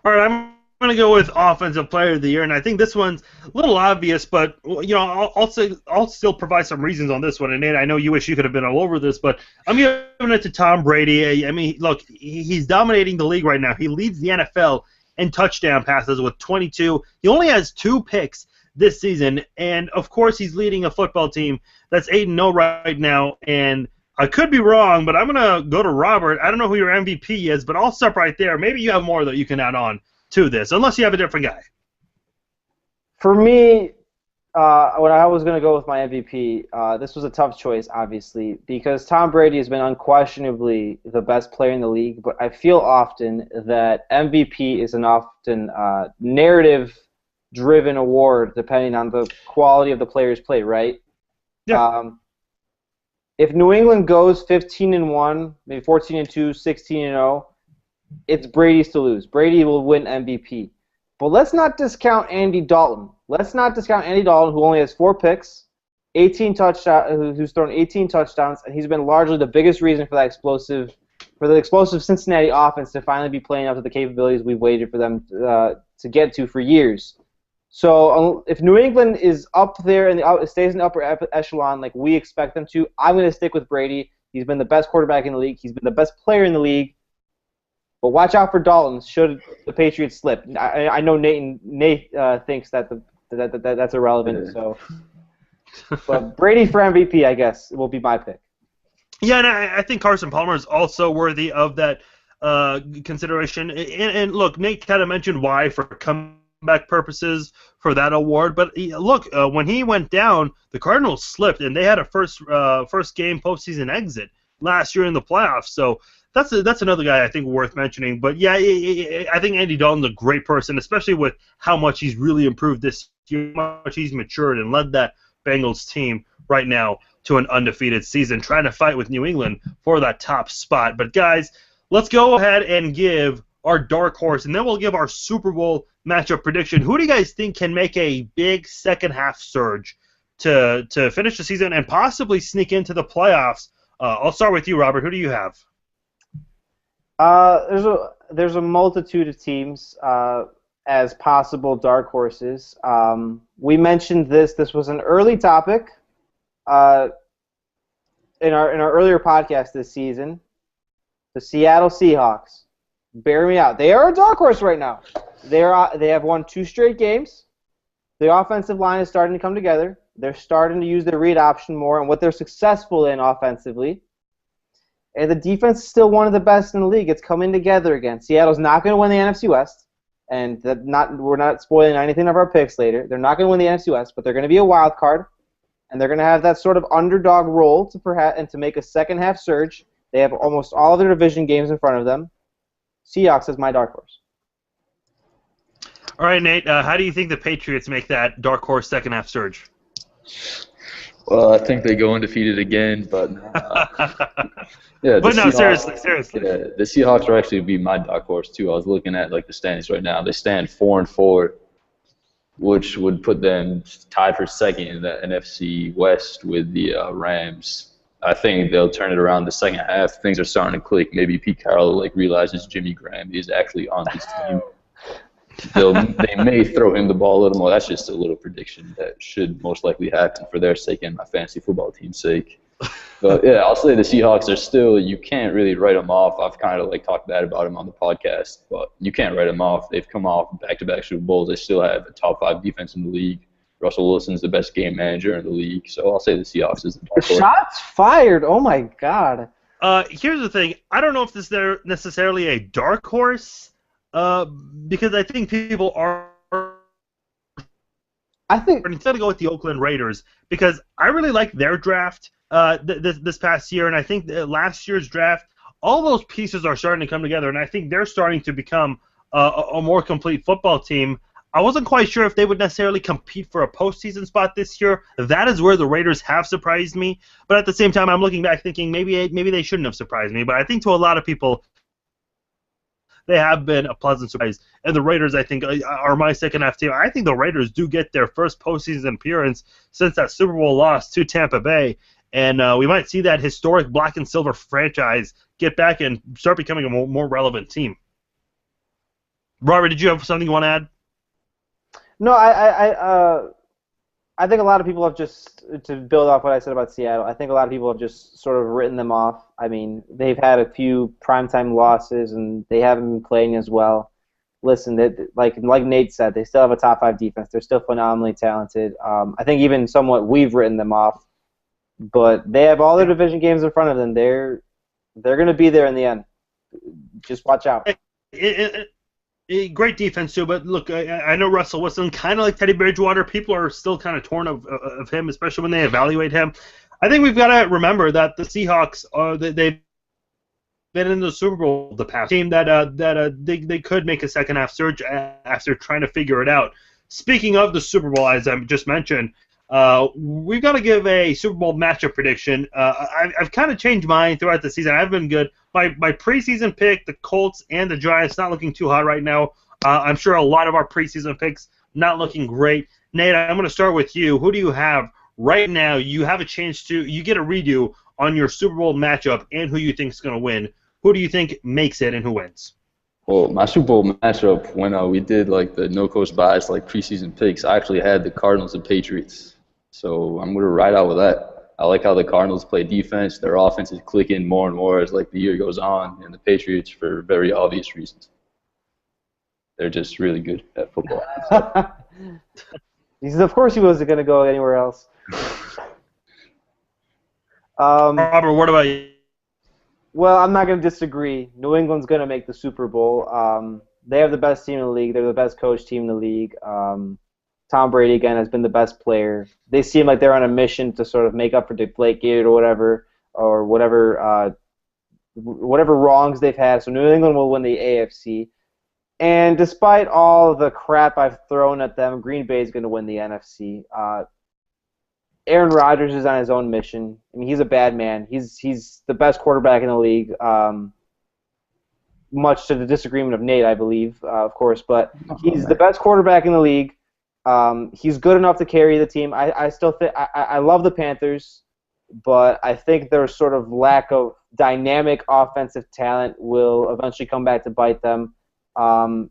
All right, I'm going to go with Offensive Player of the Year, and I think this one's a little obvious, but I'll still provide some reasons on this one. And Nate, I know you wish you could have been all over this, but I'm giving it to Tom Brady. I mean, look, he's dominating the league right now. He leads the NFL in touchdown passes with 22. He only has 2 picks this season, and of course he's leading a football team that's 8-0 right now. And I could be wrong, but I'm going to go to Robert. I don't know who your MVP is, but I'll stop right there. Maybe you have more that you can add on to this, unless you have a different guy. For me, when I was going to go with my MVP, this was a tough choice, obviously, because Tom Brady has been unquestionably the best player in the league, but I feel often that MVP is an often narrative-driven award depending on the quality of the player's play, right? Yeah. If New England goes 15-1, maybe 14-2, 16-0, it's Brady's to lose. Brady will win MVP. But let's not discount Andy Dalton. Let's not discount Andy Dalton, who only has 4 picks, 18 touchdowns, who's thrown 18 touchdowns, and he's been largely the biggest reason for the explosive Cincinnati offense to finally be playing up to the capabilities we've waited for them to get to for years. So if New England is up there and stays in the upper echelon like we expect them to, I'm going to stick with Brady. He's been the best quarterback in the league. He's been the best player in the league. But watch out for Dalton should the Patriots slip. I know Nate thinks that that's irrelevant. So, but Brady for MVP, I guess, will be my pick. Yeah, and I think Carson Palmer is also worthy of that consideration. And look, Nate kind of mentioned why for comeback purposes for that award. But look, when he went down, the Cardinals slipped, and they had a first game postseason exit last year in the playoffs. So that's another guy I think worth mentioning. But yeah, I think Andy Dalton's a great person, especially with how much he's really improved this year, how much he's matured and led that Bengals team right now to an undefeated season, trying to fight with New England for that top spot. But guys, let's go ahead and give our dark horse, and then we'll give our Super Bowl matchup prediction. Who do you guys think can make a big second half surge to finish the season and possibly sneak into the playoffs? I'll start with you, Robert. Who do you have? There's a multitude of teams as possible dark horses. We mentioned this. This was an early topic in our earlier podcast this season. The Seattle Seahawks. Bear me out. They are a dark horse right now. They have won 2 straight games. The offensive line is starting to come together. They're starting to use their read option more and what they're successful in offensively. And the defense is still one of the best in the league. It's coming together again. Seattle's not going to win the NFC West. and we're not spoiling anything of our picks later. They're not going to win the NFC West, but they're going to be a wild card, and they're going to have that sort of underdog role to make a second half surge. They have almost all of their division games in front of them. Seahawks is my dark horse. All right, Nate. How do you think the Patriots make that dark horse second half surge? Well, I think they go undefeated again, but yeah. But no, seriously. Yeah, the Seahawks are actually be my dark horse too. I was looking at the standings right now. They stand 4-4, which would put them tied for second in the NFC West with the Rams. I think they'll turn it around the second half. Things are starting to click. Maybe Pete Carroll realizes Jimmy Graham is actually on his team. They may throw him the ball a little more. That's just a little prediction that should most likely happen for their sake and my fantasy football team's sake. But yeah, I'll say the Seahawks are still, you can't really write them off. I've kind of talked bad about them on the podcast, but you can't write them off. They've come off back-to-back Super Bowls. They still have a top 5 defense in the league. Russell Wilson's the best game manager in the league, so I'll say the Seahawks is the dark horse. Shots fired! Oh my God. Here's the thing. I don't know if this is necessarily a dark horse. Because I think people are. Instead of go with the Oakland Raiders, because I really like their draft this past year, and I think last year's draft, all those pieces are starting to come together, and I think they're starting to become a more complete football team. I wasn't quite sure if they would necessarily compete for a postseason spot this year. That is where the Raiders have surprised me, but at the same time, I'm looking back thinking maybe they shouldn't have surprised me. But I think to a lot of people, they have been a pleasant surprise. And the Raiders, I think, are my second half team. I think the Raiders do get their first postseason appearance since that Super Bowl loss to Tampa Bay. And we might see that historic black and silver franchise get back and start becoming a more relevant team. Robert, did you have something you want to add? No, I think a lot of people have just, to build off what I said about Seattle, I think a lot of people have just sort of written them off. I mean, they've had a few primetime losses, and they haven't been playing as well. Listen, like Nate said, they still have a top 5 defense. They're still phenomenally talented. I think even somewhat we've written them off, but they have all their division games in front of them. They're going to be there in the end. Just watch out. Great defense, too, but look, I know Russell Wilson, kind of like Teddy Bridgewater, people are still kind of torn of him, especially when they evaluate him. I think we've got to remember that the Seahawks, they've been in the Super Bowl the past team that they could make a second-half surge after trying to figure it out. Speaking of the Super Bowl, as I just mentioned, we've got to give a Super Bowl matchup prediction. I've kind of changed mine throughout the season. I've been good. My preseason pick, the Colts and the Giants, not looking too hot right now. I'm sure a lot of our preseason picks not looking great. Nate, I'm going to start with you. Who do you have right now? You have a chance to, you get a redo on your Super Bowl matchup and who you think is going to win. Who do you think makes it and who wins? Well, my Super Bowl matchup, when we did the no-coach bias preseason picks, I actually had the Cardinals and Patriots. So I'm going to ride out with that. I like how the Cardinals play defense. Their offense is clicking more and more as the year goes on, and the Patriots for very obvious reasons. They're just really good at football. Of course he wasn't going to go anywhere else. Robert, what about you? Well, I'm not going to disagree. New England's going to make the Super Bowl. They have the best team in the league. They're the best coach team in the league. Tom Brady, again, has been the best player. They seem like they're on a mission to sort of make up for Deflategate or whatever wrongs they've had. So New England will win the AFC. And despite all the crap I've thrown at them, Green Bay is going to win the NFC. Aaron Rodgers is on his own mission. I mean, he's a bad man. He's the best quarterback in the league, much to the disagreement of Nate, I believe, of course. But he's the best quarterback in the league. He's good enough to carry the team. I still think I love the Panthers, but I think their sort of lack of dynamic offensive talent will eventually come back to bite them. I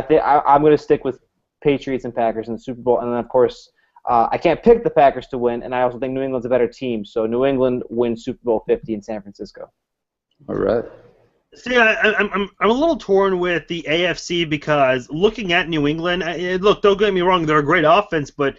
think I'm going to stick with Patriots and Packers in the Super Bowl, and then of course I can't pick the Packers to win, and I also think New England's a better team. So New England wins Super Bowl 50 in San Francisco. All right. See, I'm a little torn with the AFC because looking at New England, look, don't get me wrong, they're a great offense, but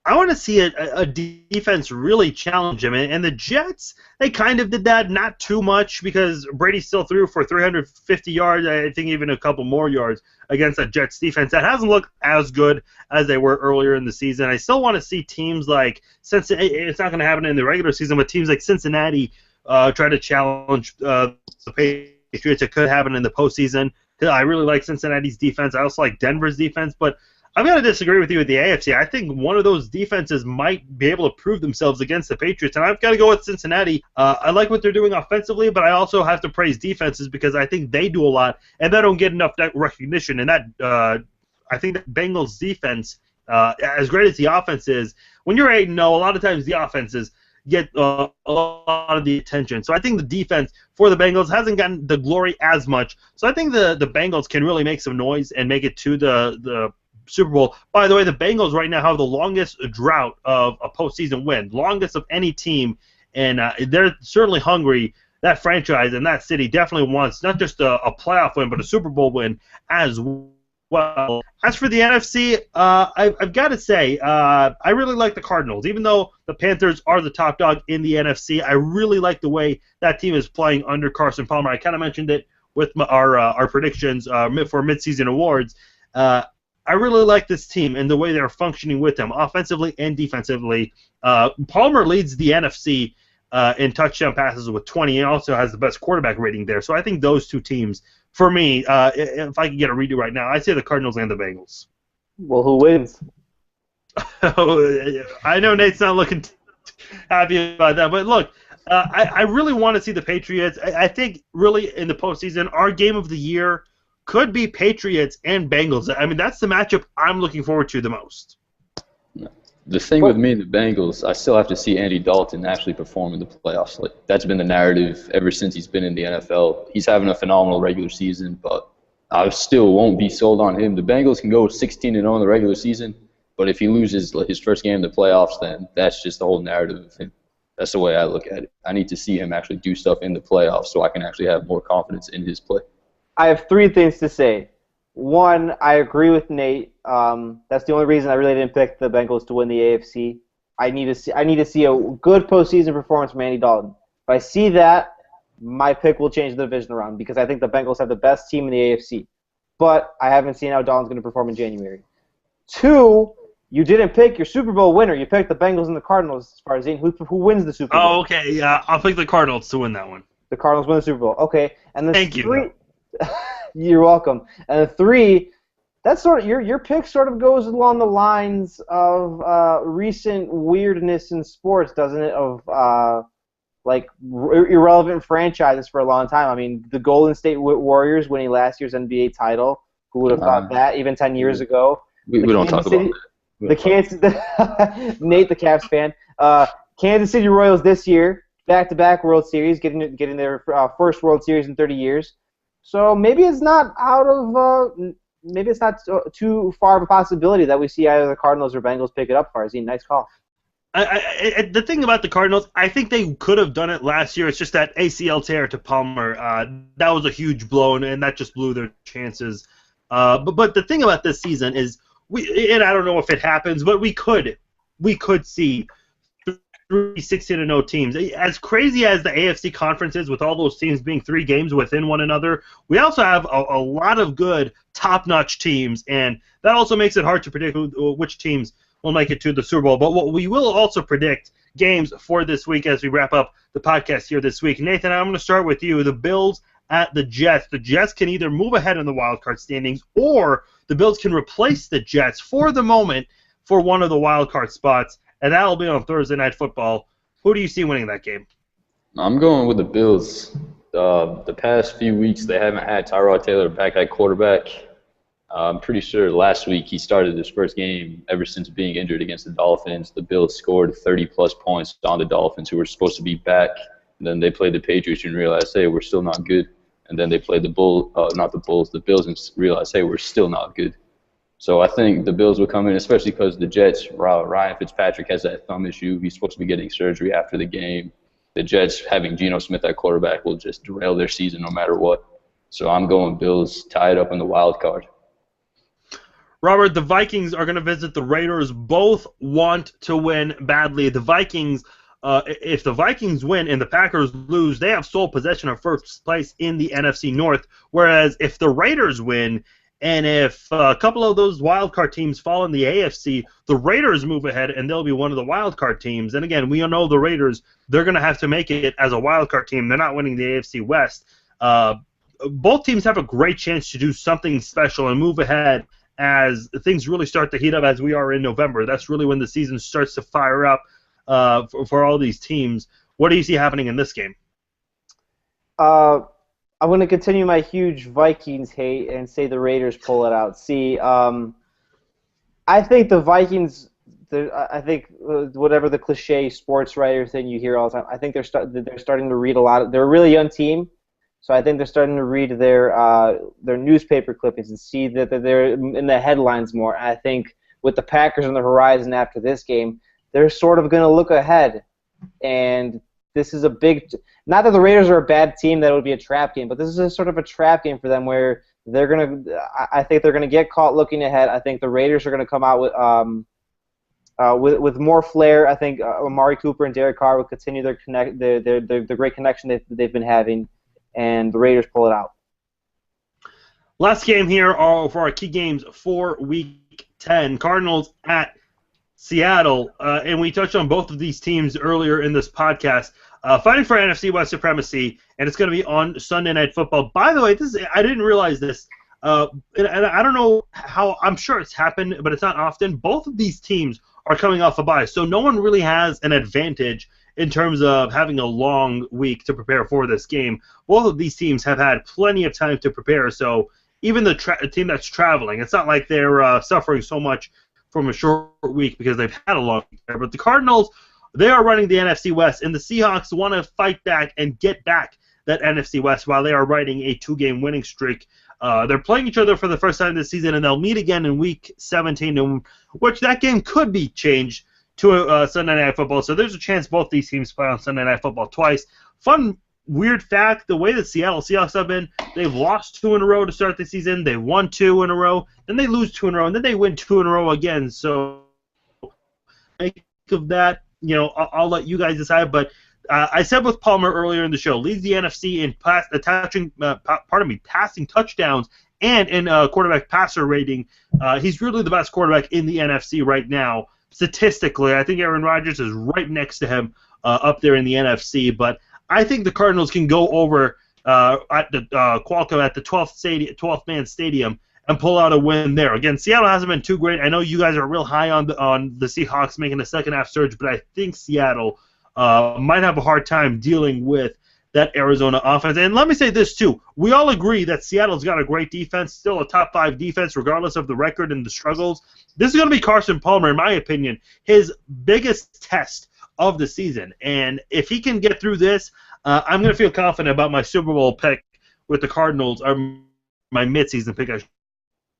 I want to see a defense really challenge him. And the Jets, they kind of did that, not too much, because Brady still threw for 350 yards, I think even a couple more yards against that Jets defense. That hasn't looked as good as they were earlier in the season. I still want to see teams like Cincinnati. It's not going to happen in the regular season, but teams like Cincinnati try to challenge the Patriots. It could happen in the postseason. I really like Cincinnati's defense. I also like Denver's defense, but I'm going to disagree with you with the AFC. I think one of those defenses might be able to prove themselves against the Patriots, and I've got to go with Cincinnati. I like what they're doing offensively, but I also have to praise defenses because I think they do a lot, and they don't get enough recognition. And that I think that Bengals defense, as great as the offense is, when you're 8-0, a lot of times the offenses get a lot of the attention. So I think the defense for the Bengals hasn't gotten the glory as much. So I think the Bengals can really make some noise and make it to the Super Bowl. By the way, the Bengals right now have the longest drought of a postseason win, longest of any team, and they're certainly hungry. That franchise and that city definitely wants not just a playoff win, but a Super Bowl win as well. As for the NFC, I've got to say, I really like the Cardinals. Even though the Panthers are the top dog in the NFC, I really like the way that team is playing under Carson Palmer. I kind of mentioned it with our predictions for midseason awards. I really like this team and the way they're functioning with them, offensively and defensively. Palmer leads the NFC in touchdown passes with 20 and also has the best quarterback rating there. So I think those two teams, for me, if I could get a redo right now, I'd say the Cardinals and the Bengals. Well, who wins? I know Nate's not looking happy about that, but look, I really want to see the Patriots. I think really in the postseason, our game of the year could be Patriots and Bengals. I mean, that's the matchup I'm looking forward to the most. The thing with me and the Bengals, I still have to see Andy Dalton actually perform in the playoffs. Like, that's been the narrative ever since he's been in the NFL. He's having a phenomenal regular season, but I still won't be sold on him. The Bengals can go 16-0 in the regular season, but if he loses his first game in the playoffs, then that's just the whole narrative of him. That's the way I look at it. I need to see him actually do stuff in the playoffs so I can actually have more confidence in his play. I have three things to say. One, I agree with Nate. That's the only reason I really didn't pick the Bengals to win the AFC. I need to see a good postseason performance from Andy Dalton. If I see that, my pick will change the division around because I think the Bengals have the best team in the AFC. But I haven't seen how Dalton's going to perform in January. Two, you didn't pick your Super Bowl winner. You picked the Bengals and the Cardinals as far as who wins the Super Bowl. Oh, okay. Yeah, I'll pick the Cardinals to win that one. The Cardinals win the Super Bowl. Okay. And Thank you. You're welcome. And three, that's sort of your pick sort of goes along the lines of recent weirdness in sports, doesn't it? Of irrelevant franchises for a long time. I mean, the Golden State Warriors winning last year's NBA title. Who would have thought that even 10 years ago? We don't talk about that. Nate, the Cavs fan. Kansas City Royals this year, back-to-back World Series, getting their first World Series in 30 years. So maybe it's not too far of a possibility that we see either the Cardinals or Bengals pick it up. Farzine, nice call. The thing about the Cardinals, I think they could have done it last year. It's just that ACL tear to Palmer. That was a huge blow, and that just blew their chances. But the thing about this season is, and I don't know if it happens, but we could see 3 16-0 teams. As crazy as the AFC conference is, with all those teams being 3 games within one another, we also have a lot of good, top-notch teams, and that also makes it hard to predict which teams will make it to the Super Bowl. But what we will also predict games for this week as we wrap up the podcast here this week. Nathan, I'm going to start with you. The Bills at the Jets. The Jets can either move ahead in the wild card standings, or the Bills can replace the Jets for the moment for one of the wild card spots, and that'll be on Thursday Night Football. Who do you see winning that game? I'm going with the Bills. The past few weeks, they haven't had Tyrod Taylor back at quarterback. I'm pretty sure last week he started his first game ever since being injured against the Dolphins. The Bills scored 30-plus points on the Dolphins, who were supposed to be back. And then they played the Patriots and realized, hey, we're still not good. And then they played the Bills, and realized, hey, we're still not good. So I think the Bills will come in, especially because the Jets, Ryan Fitzpatrick has that thumb issue. He's supposed to be getting surgery after the game. The Jets, having Geno Smith at quarterback, will just derail their season no matter what. So I'm going Bills, tied up in the wild card. Robert, the Vikings are going to visit the Raiders. Both want to win badly. The Vikings, if the Vikings win and the Packers lose, they have sole possession of first place in the NFC North. Whereas if the Raiders win and if a couple of those wild card teams fall in the AFC, the Raiders move ahead and they'll be one of the wild card teams. And again, we all know the Raiders, they're going to have to make it as a wild card team. They're not winning the AFC West. Both teams have a great chance to do something special and move ahead as things really start to heat up as we are in November. That's really when the season starts to fire up for all these teams. What do you see happening in this game? I'm going to continue my huge Vikings hate and say the Raiders pull it out. See, I think the Vikings, I think whatever the cliche sports writer thing you hear all the time, I think they're starting to read a lot. They're a really young team. So I think they're starting to read their newspaper clippings and see that they're in the headlines more. I think with the Packers on the horizon after this game, they're sort of going to look ahead. And this is a big – not that the Raiders are a bad team, that it would be a trap game, but this is a sort of a trap game for them where they're going to – I think they're going to get caught looking ahead. I think the Raiders are going to come out with more flair. I think Amari Cooper and Derek Carr will continue their great connection they've been having. And the Raiders pull it out. Last game here for our key games for Week 10. Cardinals at Seattle. And we touched on both of these teams earlier in this podcast. Fighting for NFC West supremacy, and it's going to be on Sunday Night Football. By the way, I didn't realize this. And I don't know how. I'm sure it's happened, but it's not often. Both of these teams are coming off a bye, so no one really has an advantage in terms of having a long week to prepare for this game. Both of these teams have had plenty of time to prepare, so even the team that's traveling, it's not like they're suffering so much from a short week because they've had a long week there. But the Cardinals, they are running the NFC West, and the Seahawks want to fight back and get back that NFC West while they are riding a 2-game winning streak. They're playing each other for the first time this season, and they'll meet again in Week 17, which that game could be changed to Sunday Night Football. So there's a chance both these teams play on Sunday Night Football twice. Fun, weird fact, the way the Seattle Seahawks have been, they've lost 2 in a row to start the season. They won 2 in a row. Then they lose 2 in a row, and then they win 2 in a row again. So make of that, I'll let you guys decide. But I said with Palmer earlier in the show, leads the NFC in passing touchdowns and in quarterback passer rating. He's really the best quarterback in the NFC right now. Statistically, I think Aaron Rodgers is right next to him up there in the NFC, but I think the Cardinals can go over at the Qualcomm at the 12th man stadium and pull out a win there. Again, Seattle hasn't been too great. I know you guys are real high on the Seahawks making a second half surge, but I think Seattle might have a hard time dealing with that Arizona offense. And let me say this too: we all agree that Seattle's got a great defense, still a top 5 defense, regardless of the record and the struggles. This is going to be Carson Palmer, in my opinion, his biggest test of the season. And if he can get through this, I'm going to feel confident about my Super Bowl pick with the Cardinals, or my mid-season pick, I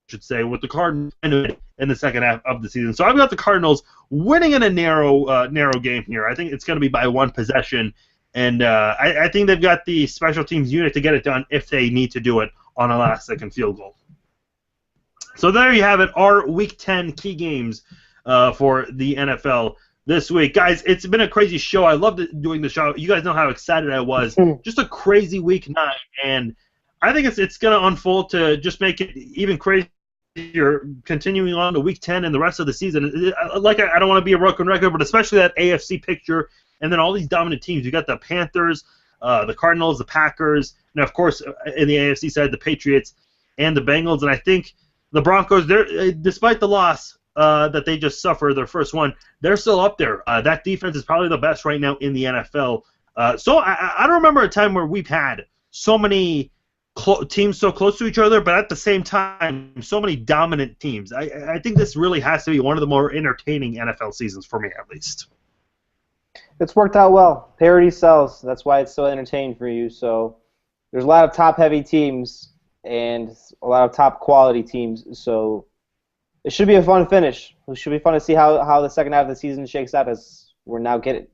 should say, with the Cardinals in the second half of the season. So I've got the Cardinals winning in a narrow game here. I think it's going to be by 1 possession. And I think they've got the special teams unit to get it done if they need to do it on a last-second field goal. So there you have it, our Week 10 key games for the NFL this week. Guys, it's been a crazy show. I loved doing the show. You guys know how excited I was. Just a crazy Week 9, and I think it's going to unfold to just make it even crazier continuing on to Week 10 and the rest of the season. I don't want to be a broken record, but especially that AFC picture. And then all these dominant teams. You got the Panthers, the Cardinals, the Packers, and of course in the AFC side, the Patriots and the Bengals. And I think the Broncos, despite the loss that they just suffered, their first one, they're still up there. That defense is probably the best right now in the NFL. So I don't remember a time where we've had so many teams so close to each other, but at the same time, so many dominant teams. I think this really has to be one of the more entertaining NFL seasons for me, at least. It's worked out well. Parity sells. That's why it's so entertaining for you. So there's a lot of top-heavy teams and a lot of top-quality teams. So it should be a fun finish. It should be fun to see how the second half of the season shakes out as we're now getting.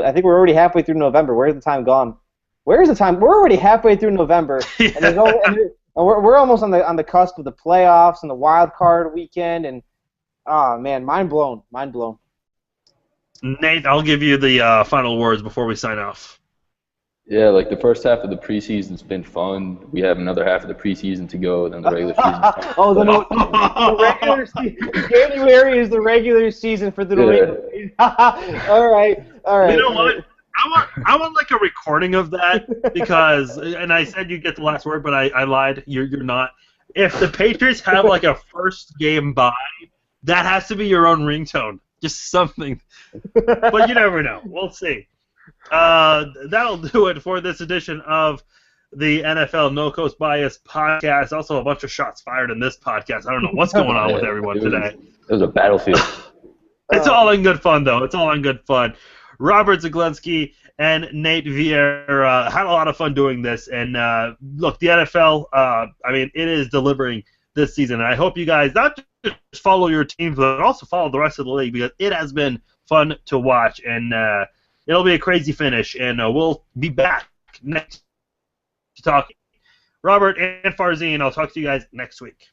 I think we're already halfway through November. Where's the time gone? Where's the time? We're already halfway through November, and We're almost on the cusp of the playoffs and the wild card weekend, and oh man, mind blown. Nate, I'll give you the final words before we sign off. Yeah, like the first half of the preseason's been fun. We have another half of the preseason to go, then the regular season. The regular season. January is the regular season for the regular season. All right. You know what? I want like a recording of that because, and I said you get the last word, but I lied. You're not. If the Patriots have like a first game bye, that has to be your own ringtone. Just something. But you never know. We'll see. That'll do it for this edition of the NFL No Coast Bias podcast. Also, a bunch of shots fired in this podcast. I don't know what's going on with everyone today. It was a battlefield. It's all in good fun, though. It's all in good fun. Robert Zaglinski and Nate Vieira had a lot of fun doing this. And look, the NFL, I mean, it is delivering this season. And I hope you guys not just follow your teams, but also follow the rest of the league because it has been fun to watch. And it'll be a crazy finish. And we'll be back next to talk. Robert and Farzine, I'll talk to you guys next week.